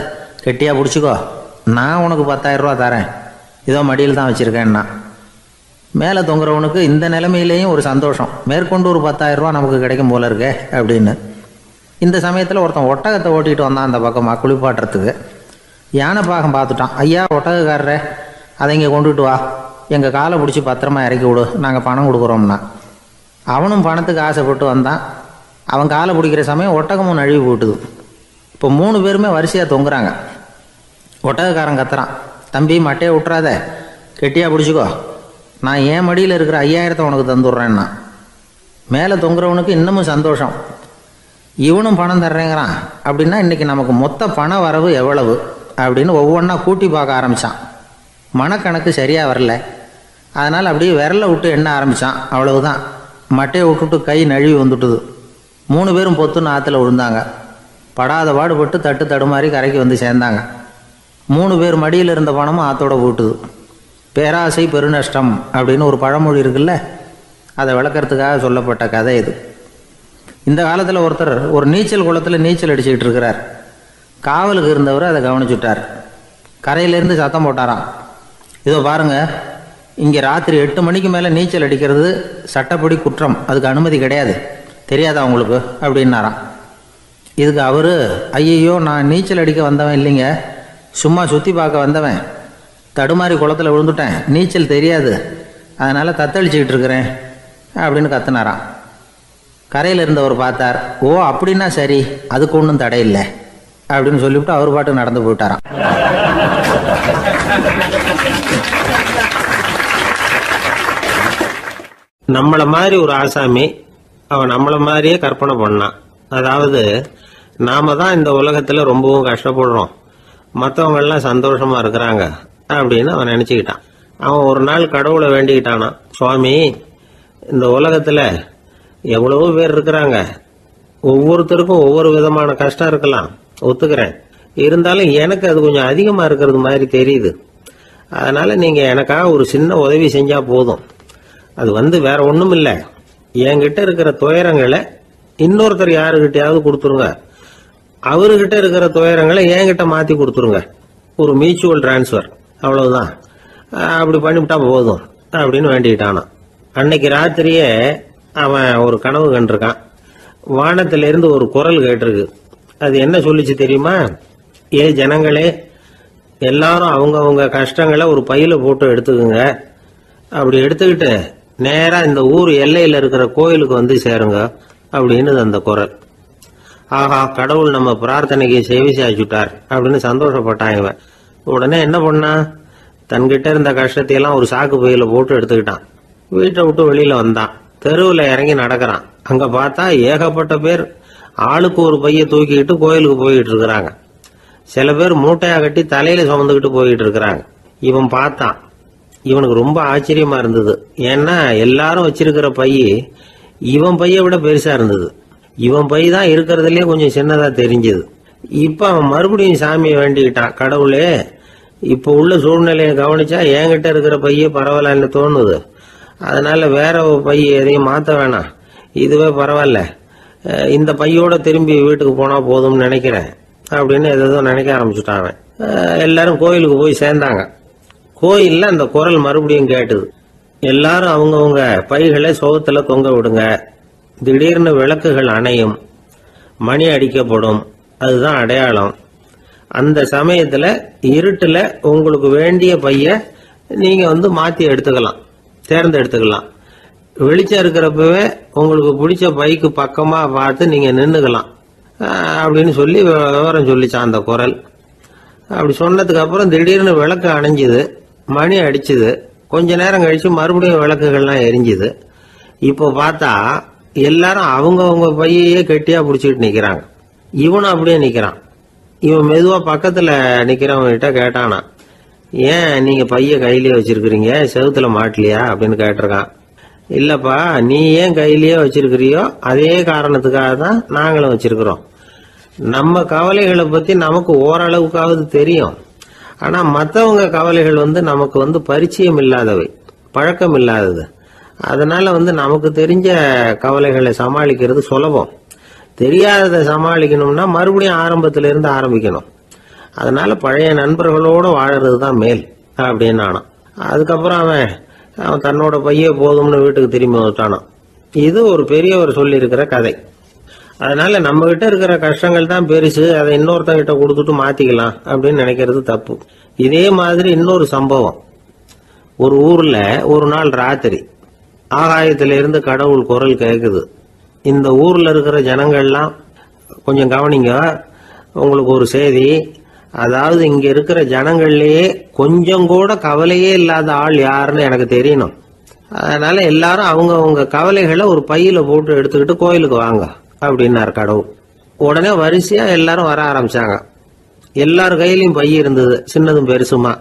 கெட்டியாக பிடிச்சிக்கோ, நான் உனக்கு 10,000 ரூபா தரேன், இதோ மடியில் தான் வச்சுருக்கேன்னா. மேலே தொங்குறவனுக்கு இந்த நிலைமையிலேயும் ஒரு சந்தோஷம், மேற்கொண்டு ஒரு 10,000 ரூபா நமக்கு கிடைக்கும் போல இருக்கே அப்படின்னு. இந்த சமயத்தில் ஒருத்தன் ஒட்டகத்தை ஓட்டிகிட்டு வந்தான் அந்த பக்கமாக குளிப்பாட்டுறதுக்கு. யானை பாகம் பார்த்துட்டான். ஐயா ஒட்டகக்காரரே, அதை இங்கே கொண்டுட்டு வா, எங்கள் காலை பிடிச்சி பத்திரமா இறக்கி விடு, நாங்கள் பணம் கொடுக்குறோம்னா. அவனும் பணத்துக்கு ஆசைப்பட்டு வந்தான். அவன் காலை பிடிக்கிற சமயம் ஒட்டகமும் நழுவி போட்டுது. இப்போ 3 பேருமே வரிசையாக தொங்குறாங்க. ஒட்டகக்காரன் கத்துறான், தம்பி மட்டையை விட்டுறாத, கெட்டியாக பிடிச்சிக்கோ, நான் என் மடியில் இருக்கிற 5,000 உனக்கு தந்துடுறேன்னா. மேலே தொங்குறவனுக்கு இன்னமும் சந்தோஷம், இவனும் பணம் தர்றேங்கிறான், அப்படின்னா இன்றைக்கி நமக்கு மொத்த பண வரவு எவ்வளவு அப்படின்னு ஒவ்வொன்றா கூட்டி பார்க்க ஆரம்பித்தான். மனக்கணக்கு சரியாக வரல. அதனால் அப்படியே விரலை விட்டு எண்ண ஆரம்பித்தான். அவ்வளவுதான், மட்டையை விட்டுட்டு கை நழுவி வந்துட்டுது. 3 பேரும் பொத்துன்னு ஆற்றுல விழுந்தாங்க. படாத பாடுபட்டு தட்டு தடுமாறி கரைக்கு வந்து சேர்ந்தாங்க. 3 பேர் மடியில் இருந்த பணமும் ஆத்தோட போட்டுது. பேராசை பெருநஷ்டம் அப்படின்னு ஒரு பழமொழி இருக்குல்ல, அதை விளக்கறதுக்காக சொல்லப்பட்ட கதை இது. இந்த காலத்தில் ஒருத்தர் ஒரு நீச்சல் குளத்தில் நீச்சல் அடிச்சுக்கிட்டு இருக்கிறார். காவலுக்கு இருந்தவர் அதை கவனிச்சுட்டார். கரையிலேருந்து சத்தம் போட்டாராம், இதோ பாருங்க, இங்கே ராத்திரி 8 மணிக்கு மேலே நீச்சல் அடிக்கிறது சட்டப்படி குற்றம், அதுக்கு அனுமதி கிடையாது, தெரியாதா உங்களுக்கு அப்படின்னாராம். இதுக்கு அவர், ஐயையோ நான் நீச்சல் அடிக்க வந்தவன் இல்லைங்க, சும்மா சுற்றி பார்க்க வந்தவன், தடுமாறி குளத்தில் விழுந்துட்டேன், நீச்சல் தெரியாது, அதனால் தத்தளிச்சுக்கிட்டு இருக்கிறேன் அப்படின்னு கத்துனாராம். கரையில் இருந்தவர் பார்த்தார், ஓ அப்படின்னா சரி, அதுக்கு ஒன்றும் தடை இல்லை அப்படின்னு சொல்லிவிட்டு அவர் பாட்டு நடந்து போயிட்டாராம். நம்மள மாதிரி ஒரு ஆசாமி அவன் நம்மள மாதிரியே கற்பனை பண்ணான். அதாவது நாம தான் இந்த உலகத்துல ரொம்பவும் கஷ்டப்படுறோம், மற்றவங்க எல்லாம் சந்தோஷமா இருக்கிறாங்க அப்படின்னு அவன் நினைச்சுக்கிட்டான். அவன் ஒரு நாள் கடவுளை வேண்டிக்கிட்டானா, சுவாமி, இந்த உலகத்துல எவ்வளவோ பேர் இருக்கிறாங்க, ஒவ்வொருத்தருக்கும் ஒவ்வொரு விதமான கஷ்டம் இருக்கலாம், ஒத்துக்கிறேன், இருந்தாலும் எனக்கு அது கொஞ்சம் அதிகமா இருக்கிறது மாதிரி தெரியுது, அதனால நீங்க எனக்காக ஒரு சின்ன உதவி செஞ்சா போதும். அது வேற ஒண்ணும் இல்லை, என்கிட்ட இருக்கிற துயரங்களை இன்னொருத்தர் யாருகிட்டயாவது கொடுத்துருங்க, அவர்கிட்ட இருக்கிற துயரங்களை என்கிட்ட மாத்தி கொடுத்துருங்க, ஒரு மியூச்சுவல் டிரான்ஸ்பர், அவ்வளவுதான், அப்படி பண்ணிவிட்டா போதும் அப்படின்னு வேண்டிக்கிட்டானான். அன்னைக்கு ராத்திரியே அவன் ஒரு கனவு கண்டிருக்கான். வானத்திலிருந்து ஒரு குரல் கேட்டிருக்கு. அது என்ன சொல்லிச்சு தெரியுமா? ஏ ஜனங்களே, எல்லாரும் அவங்க கஷ்டங்களை ஒரு பையில போட்டு எடுத்துக்குங்க, அப்படி எடுத்துக்கிட்டு நேரா இந்த ஊர் எல்லையில இருக்கிற கோயிலுக்கு வந்து சேருங்க அப்படின்னு அந்த குரல். ஆஹா, கடவுள் நம்ம பிரார்த்தனைக்கு செவி சாய்ச்சுட்டார் அப்படின்னு சந்தோஷப்பட்டான் இவன். உடனே என்ன பண்ணா, தன்கிட்ட இருந்த கஷ்டத்தையெல்லாம் ஒரு சாக்கு பையில போட்டு எடுத்துக்கிட்டான். வீட்டை விட்டு வெளியில வந்தான். தெருவில் இறங்கி நடக்கிறான். அங்க பார்த்தா ஏகப்பட்ட பேர் ஆளுக்கு ஒரு பைய தூக்கிக்கிட்டு கோயிலுக்கு போயிட்டு இருக்கிறாங்க. சில பேர் மூட்டையா கட்டி தலையில சுமந்துக்கிட்டு போயிட்டு இருக்கிறாங்க. இவன் பார்த்தான். இவனுக்கு ரொம்ப ஆச்சரியமா இருந்தது. ஏன்னா எல்லாரும் வச்சிருக்கிற பைய இவன் பைய விட பெருசா இருந்தது. இவன் பை தான் இருக்கிறதுலயே கொஞ்சம் சின்னதா தெரிஞ்சது. இப்ப அவன் மறுபடியும் சாமியை வேண்டிக்கிட்டான், கடவுளே, இப்ப உள்ள சூழ்நிலையை கவனிச்சா என்கிட்ட இருக்கிற பைய பரவாயில்லன்னு தோணுது, அதனால வேற பை எதையும் மாத்த வேணாம், இதுவே பரவாயில்ல, இந்த பையோட திரும்பி வீட்டுக்கு போனா போதும்னு நினைக்கிறேன் அப்படின்னு ஏதோ நினைக்க ஆரம்பிச்சுட்டான். எல்லாரும் கோயிலுக்கு போய் சேர்ந்தாங்க. கோயில்ல அந்த குரல் மறுபடியும் கேட்டுது. எல்லாரும் அவங்கவுங்க பைகளை சோகத்துல தொங்க விடுங்க, திடீர்னு விளக்குகள் அணையும், மணி அடிக்கப்படும், அதுதான் அடையாளம். அந்த சமயத்துல இருட்டுல உங்களுக்கு வேண்டிய பைய நீங்க மாத்தி எடுத்துக்கலாம், தேர்ந்தெடுத்துக்கலாம். வெளிச்சம் இருக்கிறப்பவே உங்களுக்கு பிடிச்ச பைக்கு பக்கமா பார்த்து நீங்க நின்னுக்கலாம் அப்படின்னு சொல்லி விவரம் சொல்லிச்சான் அந்த குரல். அப்படி சொன்னதுக்கு அப்புறம் திடீர்னு விளக்கு அணைஞ்சுது, மணி அடிச்சுது. கொஞ்ச நேரம் கழிச்சு மறுபடியும் விளக்குகள்லாம் எரிஞ்சுது. இப்போ பார்த்தா எல்லாரும் அவங்கவுங்க பையையே கெட்டியா பிடிச்சிட்டு நிக்கிறாங்க. இவனும் அப்படியே நிக்கிறான். இவன் மெதுவா பக்கத்துல நிக்கிறவன்கிட்ட கேட்டானா, ஏன் நீங்க பைய கையிலேயே வச்சிருக்கிறீங்க, செவுத்துல மாட்டலையா அப்படின்னு கேட்டிருக்கான். இல்லப்பா, நீ ஏன் கையிலேயே வச்சிருக்கிறியோ அதே காரணத்துக்காக தான் நாங்களும் வச்சிருக்கிறோம். நம்ம கவலைகளை பத்தி நமக்கு ஓரளவுக்காவது தெரியும், ஆனா மற்றவங்க கவலைகள் நமக்கு பரிச்சயம் இல்லாதவை, பழக்கம் இல்லாதது. அதனால நமக்கு தெரிஞ்ச கவலைகளை சமாளிக்கிறது சுலபம். தெரியாததை சமாளிக்கணும்னா மறுபடியும் ஆரம்பத்திலிருந்து ஆரம்பிக்கணும். அதனால பழைய நண்பர்களோட வாழறது தான் மேல் அப்படின்னு ஆனான். அதுக்கப்புறம் அவன் தன்னோட பைய போதும்னு வீட்டுக்கு திரும்பி வந்துட்டானான். இது ஒரு பெரியவர் சொல்லி இருக்கிற கதை. அதனால நம்ம கிட்ட இருக்கிற கஷ்டங்கள் தான் பெருசு, அதை இன்னொருத்தங்கிட்ட கொடுத்துட்டு மாத்திக்கலாம் அப்படின்னு நினைக்கிறது தப்பு. இதே மாதிரி இன்னொரு சம்பவம். ஒரு ஊர்ல ஒரு நாள் ராத்திரி ஆகாயத்திலிருந்து கடவுள் குரல் கேக்குது. இந்த ஊர்ல இருக்கிற ஜனங்கள்லாம் கொஞ்சம் கவனிங்க, உங்களுக்கு ஒரு செய்தி. அதாவது இங்க இருக்கிற ஜனங்கள்லயே கொஞ்சம் கூட கவலையே இல்லாத ஆள் யாருன்னு எனக்கு தெரியணும். அதனால எல்லாரும் அவங்க கவலைகளை ஒரு பையில போட்டு எடுத்துக்கிட்டு கோயிலுக்கு வாங்க அப்படின்னாரு கடவுள். உடனே வரிசையா எல்லாரும் வர ஆரம்பிச்சாங்க. எல்லார் கையிலயும் பை இருந்தது, சின்னதும் பெருசுமா.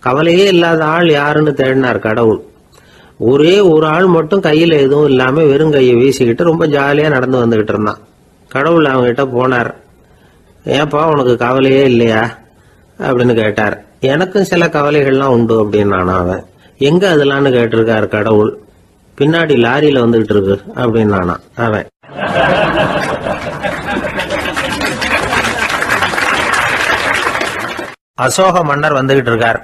கவலையே இல்லாத ஆள் யாருன்னு தேடினார் கடவுள். ஒரே ஒரு ஆள் மட்டும் கையில எதுவும் இல்லாம வெறும் கையை வீசிக்கிட்டு ரொம்ப ஜாலியா நடந்து வந்துகிட்டு இருந்தான். கடவுள் அவங்ககிட்ட போனார். ஏன்ப்பா உனக்கு கவலையே இல்லையா அப்படின்னு கேட்டார். எனக்கும் சில கவலைகள்லாம் உண்டு அப்படின்னு அவன். எங்க அதெல்லாம்னு கேட்டிருக்காரு கடவுள். பின்னாடி லாரியில வந்துகிட்டு இருக்கு அப்படின்னு அவன். அசோக மன்னர் வந்துகிட்டு இருக்கார்.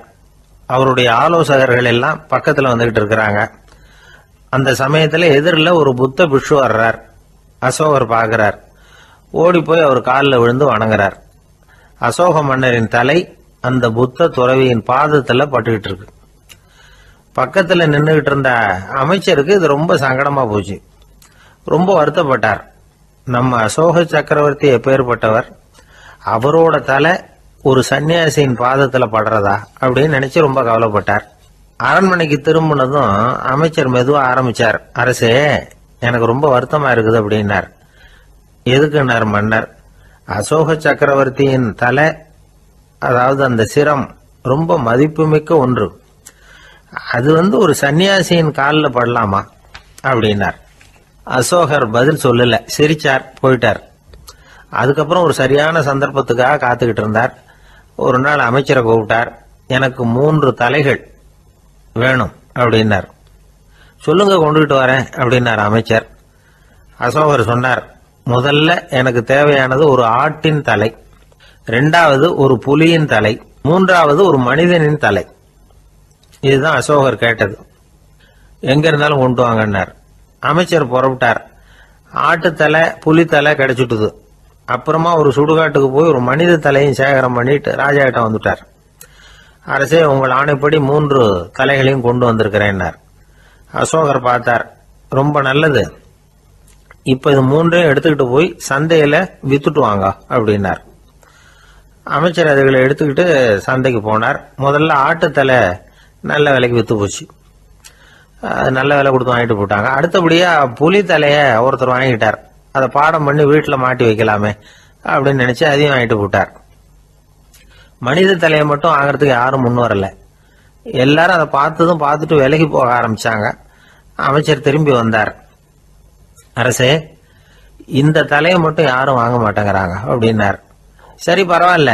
அவருடைய ஆலோசகர்கள் எல்லாம் பக்கத்துல வந்துகிட்டு இருக்கிறாங்க. அந்த சமயத்துல எதிரில் ஒரு புத்த பிக்ஷு வர்றார். அசோகர் பார்க்கிறார். ஓடி போய் அவர் காலில் விழுந்து வணங்குறார். அசோக மன்னரின் தலை அந்த புத்த துறவியின் பாதத்துல பட்டுக்கிட்டு இருக்கு. பக்கத்துல நின்றுகிட்டு இருந்த அமைச்சருக்கு இது ரொம்ப சங்கடமா போச்சு. ரொம்ப வருத்தப்பட்டார். நம்ம அசோக சக்கரவர்த்தி எப்பேற்பட்டவர், அவரோட தலை ஒரு சன்னியாசியின் பாதத்துல படுறதா அப்படின்னு நினைச்சு ரொம்ப கவலைப்பட்டார். அரண்மனைக்கு திரும்பினதும் அமைச்சர் மெதுவா ஆரம்பிச்சார். அரசே, எனக்கு ரொம்ப வருத்தமா இருக்குது அப்படின்னார். எதுக்குன்னார் மன்னர். அசோக சக்கரவர்த்தியின் தலை, அதாவது அந்த சிரம், ரொம்ப மதிப்புமிக்க ஒன்று. அது ஒரு சன்னியாசியின் காலில் படலாமா அப்படின்னார். அசோகர் பதில் சொல்லல, சிரிச்சார், போயிட்டார். அதுக்கப்புறம் ஒரு சரியான சந்தர்ப்பத்துக்காக காத்துக்கிட்டு இருந்தார். ஒரு நாள் அமைச்சரை கூப்பிட்டார். எனக்கு 3 தலைகள் வேணும் அப்படின்னார். சொல்லுங்க, கொண்டுகிட்டு வரேன் அப்படின்னார் அமைச்சர். அசோகர் சொன்னார், முதல்ல எனக்கு தேவையானது ஒரு ஆட்டின் தலை, 2வது ஒரு புலியின் தலை, 3வது ஒரு மனிதனின் தலை. இதுதான் அசோகர் கேட்டது. எங்க இருந்தாலும் கொண்டு வாங்கன்னார். அமைச்சர் புறப்பட்டார். ஆட்டுத்தலை, புலித்தலை கிடைச்சிட்டுது. அப்புறமா ஒரு சுடுகாட்டுக்கு போய் ஒரு மனித தலையும் சேகரம் பண்ணிட்டு ராஜா கிட்ட வந்துட்டார். அரசே, உங்கள் ஆணைப்படி 3 தலைகளையும் கொண்டு வந்திருக்கிறேன்னார். அசோகர் பார்த்தார். ரொம்ப நல்லது, இப்ப இது 3ஐயும் எடுத்துக்கிட்டு போய் சந்தையில வித்துட்டு வாங்க அப்படின்னார். அமைச்சர் அதுகளை எடுத்துக்கிட்டு சந்தைக்கு போனார். முதல்ல ஆட்டுத்தலை நல்ல விலைக்கு வித்து போச்சு. நல்ல விலை கொடுத்து வாங்கிட்டு போட்டாங்க. அடுத்தபடியா புலி தலைய ஒருத்தர் வாங்கிட்டார். அதை பாடம் பண்ணி வீட்டில் மாட்டி வைக்கலாமே அப்படின்னு நினைச்சு அதையும் வாங்கிட்டு போட்டார். மனித தலையை மட்டும் வாங்கறதுக்கு யாரும் முன் வரல. எல்லாரும் அதை பார்த்துட்டு விலைக்கு போக ஆரம்பிச்சாங்க. அமைச்சர் திரும்பி வந்தார். அரசே, இந்த தலையை மட்டும் யாரும் வாங்க மாட்டேங்கிறாங்க அப்படின்னார். சரி, பரவாயில்ல,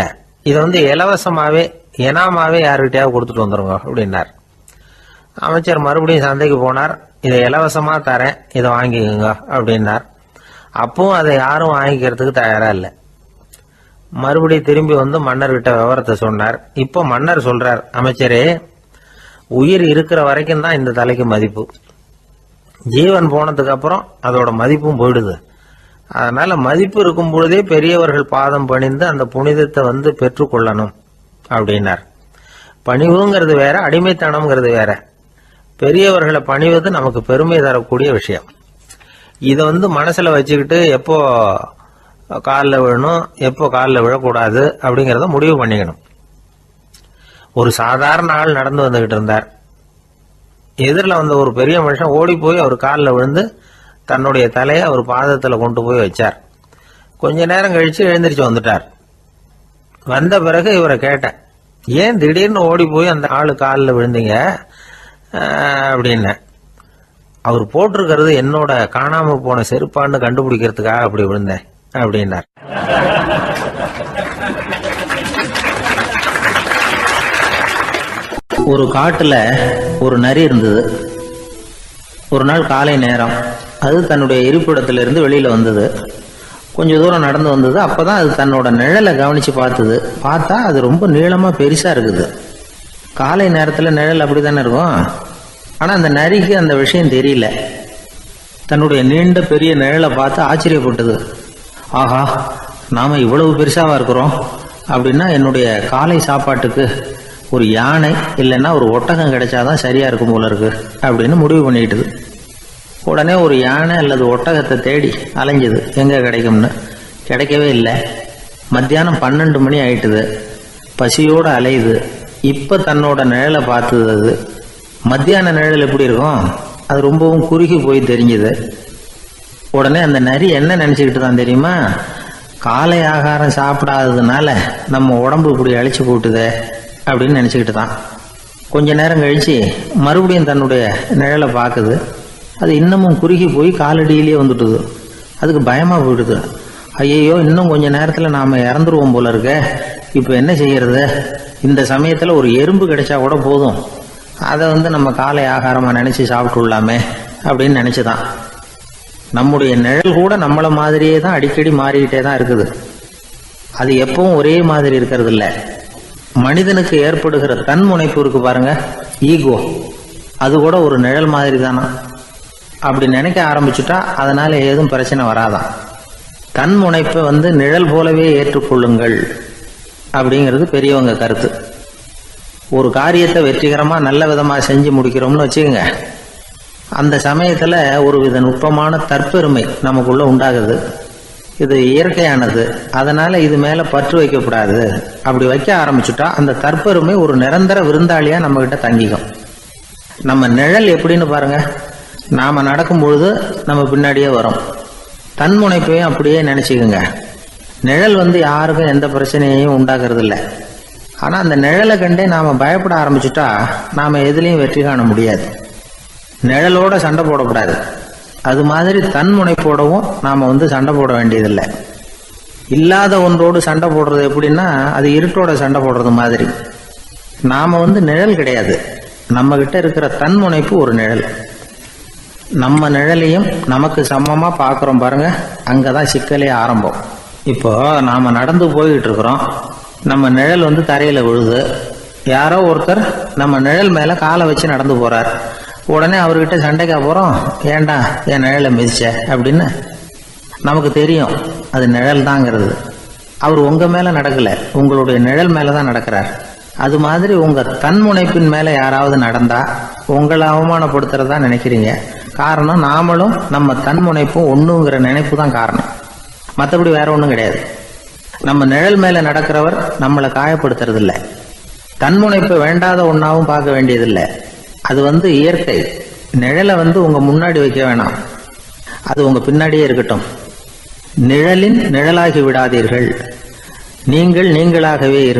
இதை இலவசமாவே எனாமாவே யாருக்கிட்டையாவது கொடுத்துட்டு வந்துருங்க அப்படின்னார். அமைச்சர் மறுபடியும் சந்தைக்கு போனார். இதை இலவசமா தரேன், இதை வாங்கிக்கோங்க அப்படின்னார். அப்பவும் அதை யாரும் வாங்கிக்கிறதுக்கு தயாரா இல்லை. மறுபடியும் திரும்பி மன்னர்கிட்ட விவரத்தை சொன்னார். இப்போ மன்னர் சொல்றார், அமைச்சரே, உயிர் இருக்கிற வரைக்கும் தான் இந்த தலைக்கு மதிப்பு. ஜீவன் போனதுக்கு அப்புறம் அதோட மதிப்பும் போயிடுது. அதனால மதிப்பு இருக்கும் பொழுதே பெரியவர்கள் பாதம் பணிந்து அந்த புனிதத்தை பெற்றுக்கொள்ளணும் அப்படின்னார். பணிவுங்கிறது வேற, அடிமைத்தனம்ங்கிறது வேற. பெரியவர்களை பணிவது நமக்கு பெருமை தரக்கூடிய விஷயம். இதை மனசுல வச்சுக்கிட்டு எப்போ காலில் விழணும், எப்போ காலில் விழக்கூடாது அப்படிங்கிறத முடிவு பண்ணிக்கணும். ஒரு சாதாரண ஆள் நடந்து வந்துகிட்டு இருந்தார். எதிரில் வந்த ஒரு பெரிய மனுஷன் ஓடி போய் அவர் காலில் விழுந்து தன்னுடைய தலையை அவர் பாதத்தில் கொண்டு போய் வச்சார். கொஞ்ச நேரம் கழிச்சு எழுந்திரிச்சு வந்துட்டார். வந்த பிறகு இவரை கேட்டேன், ஏன் திடீர்னு ஓடி போய் அந்த ஆளு காலில் விழுந்தீங்க அப்படின்னு. அவர் போட்டிருக்கிறது என்னோட காணாம போன செருப்பான்னு கண்டுபிடிக்கிறதுக்காக அப்படி விழுந்தேன் அப்படின்னார். ஒரு காட்டுல ஒரு நரி இருந்தது. ஒரு நாள் காலை நேரம் அது தன்னுடைய இருப்பிடத்திலிருந்து வெளியில வந்தது. கொஞ்ச தூரம் நடந்து வந்தது. அப்பதான் அது தன்னோட நிழலை கவனிச்சு பார்த்தா அது ரொம்ப நீளமா பெருசா இருக்குது. காலை நேரத்துல நிழல் அப்படித்தானே இருக்கும். ஆனா அந்த நரிக்கு அந்த விஷயம் தெரியல. தன்னுடைய நீண்ட பெரிய நிழலை பார்த்து ஆச்சரியப்பட்டது. ஆஹா, நாம இவ்வளவு பெருசாவா இருக்கிறோம் அப்படின்னா என்னுடைய காலை சாப்பாட்டுக்கு ஒரு யானை இல்லைன்னா ஒரு ஒட்டகம் கிடைச்சாதான் சரியா இருக்கும் போல இருக்கு அப்படின்னு முடிவு பண்ணிக்கிட்டது. உடனே ஒரு யானை அல்லது ஒட்டகத்தை தேடி அலைஞ்சது, எங்க கிடைக்கும்னு. கிடைக்கவே இல்லை. மத்தியானம் 12 மணி ஆயிட்டுது. பசியோட அலையுது. இப்ப தன்னோட நிழலை பார்த்தது. அது மத்தியான நிழல் எப்படி இருக்கும், அது ரொம்பவும் குறுகி போய் தெரிஞ்சுது. உடனே அந்த நரி என்ன நினைச்சுக்கிட்டு தான் தெரியுமா, காலை ஆகாரம் சாப்பிடாததுனால நம்ம உடம்பு இப்படி அழிச்சு போட்டுதே அப்படின்னு நினைச்சுக்கிட்டு தான். கொஞ்ச நேரம் கழிச்சு மறுபடியும் தன்னுடைய நிழலை பார்க்குது. அது இன்னமும் குறுகி போய் காலடியிலேயே வந்துட்டுது. அதுக்கு பயமா போயிடுது. ஐயோ இன்னும் கொஞ்ச நேரத்தில் நாம் இறந்துருவோம் போல இருக்க, இப்போ என்ன செய்யறது? இந்த சமயத்தில் ஒரு எறும்பு கிடைச்சா கூட போதும், அதை நம்ம காலை ஆகாரமாக நினச்சி சாப்பிட்டுள்ளாமே அப்படின்னு நினச்சிதான். நம்முடைய நிழல் கூட நம்மளை மாதிரியே தான் அடிக்கடி மாறிக்கிட்டே தான் இருக்குது. அது எப்பவும் ஒரே மாதிரி இருக்கிறது இல்லை. மனிதனுக்கு ஏற்படுகிற தன்முனைப்பு இருக்கு பாருங்க, ஈகோ, அது கூட ஒரு நிழல் மாதிரி தானா. அப்படி நினைக்க ஆரம்பிச்சுட்டா அதனால ஏதும் பிரச்சனை வராதான். தன்முனைப்பை நிழல் போலவே ஏற்றுக்கொள்ளுங்கள் அப்படிங்கிறது பெரியவங்க கருத்து. ஒரு காரியத்தை வெற்றிகரமாக நல்ல விதமாக செஞ்சு முடிக்கிறோம்னு வச்சுக்கோங்க, அந்த சமயத்தில் ஒரு வித நுட்பமான தற்பெருமை நமக்குள்ள உண்டாகுது. இது இயற்கையானது, அதனால இது மேலே பற்று வைக்கக்கூடாது. அப்படி வைக்க ஆரம்பிச்சுட்டா அந்த தற்பெருமை ஒரு நிரந்தர விருந்தாளியாக நம்மகிட்ட தங்கிக்கும். நம்ம நிழல் எப்படின்னு பாருங்க, நாம் நடக்கும் பொழுது நம்ம பின்னாடியே வரும். தன்முனைப்பையும் அப்படியே நினச்சிக்கோங்க. நிழல் யாருக்கும் எந்த பிரச்சனையையும் உண்டாக்குறது இல்லை. ஆனால் அந்த நிழலை கண்டே நாம் பயப்பட ஆரம்பிச்சுட்டா நாம் எதுலேயும் வெற்றி காண முடியாது. நிழலோட சண்டை போடக்கூடாது. அது மாதிரி தன்முனைப்போடவும் நாம் சண்டை போட வேண்டியதில்லை. இல்லாத ஒன்றோடு சண்டை போடுறது எப்படின்னா, அது இருட்டோட சண்டை போடுறது மாதிரி. நாம் நிழல் கிடையாது, நம்ம கிட்ட இருக்கிற தன்முனைப்பு ஒரு நிழல். நம்ம நிழலையும் நமக்கு சமமாக பார்க்குறோம் பாருங்க, அங்கே தான் சிக்கலே ஆரம்பம். இப்போ நாம் நடந்து போய்கிட்டு இருக்கிறோம், நம்ம நிழல் தரையில் விழுது. யாரோ ஒருத்தர் நம்ம நிழல் மேலே காலை வச்சு நடந்து போகிறார். உடனே அவர்கிட்ட சண்டைக்கா போகிறோம், ஏண்டா என் நிழலை மிதிச்ச அப்படின்னு. நமக்கு தெரியும் அது நிழல் தாங்கிறது. அவர் உங்கள் மேலே நடக்கலை, உங்களுடைய நிழல் மேலே தான் நடக்கிறார். அது மாதிரி உங்கள் தன்முனைப்பின் மேலே யாராவது நடந்தா உங்களை அவமானப்படுத்துறதா நினைக்கிறீங்க. காரணம், நாமளும் நம்ம தன்முனைப்பும் ஒன்றுங்கிற நினைப்பு தான் காரணம், மற்றபடி வேற ஒன்றும் கிடையாது. நம்ம நிழல் மேலே நடக்கிறவர் நம்மளை காயப்படுத்துறதில்லை. தன்முனைப்பை வேண்டாத ஒன்றாவும் பார்க்க வேண்டியதில்லை. அது இயற்கை. நிழலை உங்கள் முன்னாடி வைக்க வேணாம், அது உங்கள் பின்னாடியே இருக்கட்டும். நிழலின் நிழலாகி விடாதீர்கள், நீங்கள் நீங்களாகவே இருங்கள்.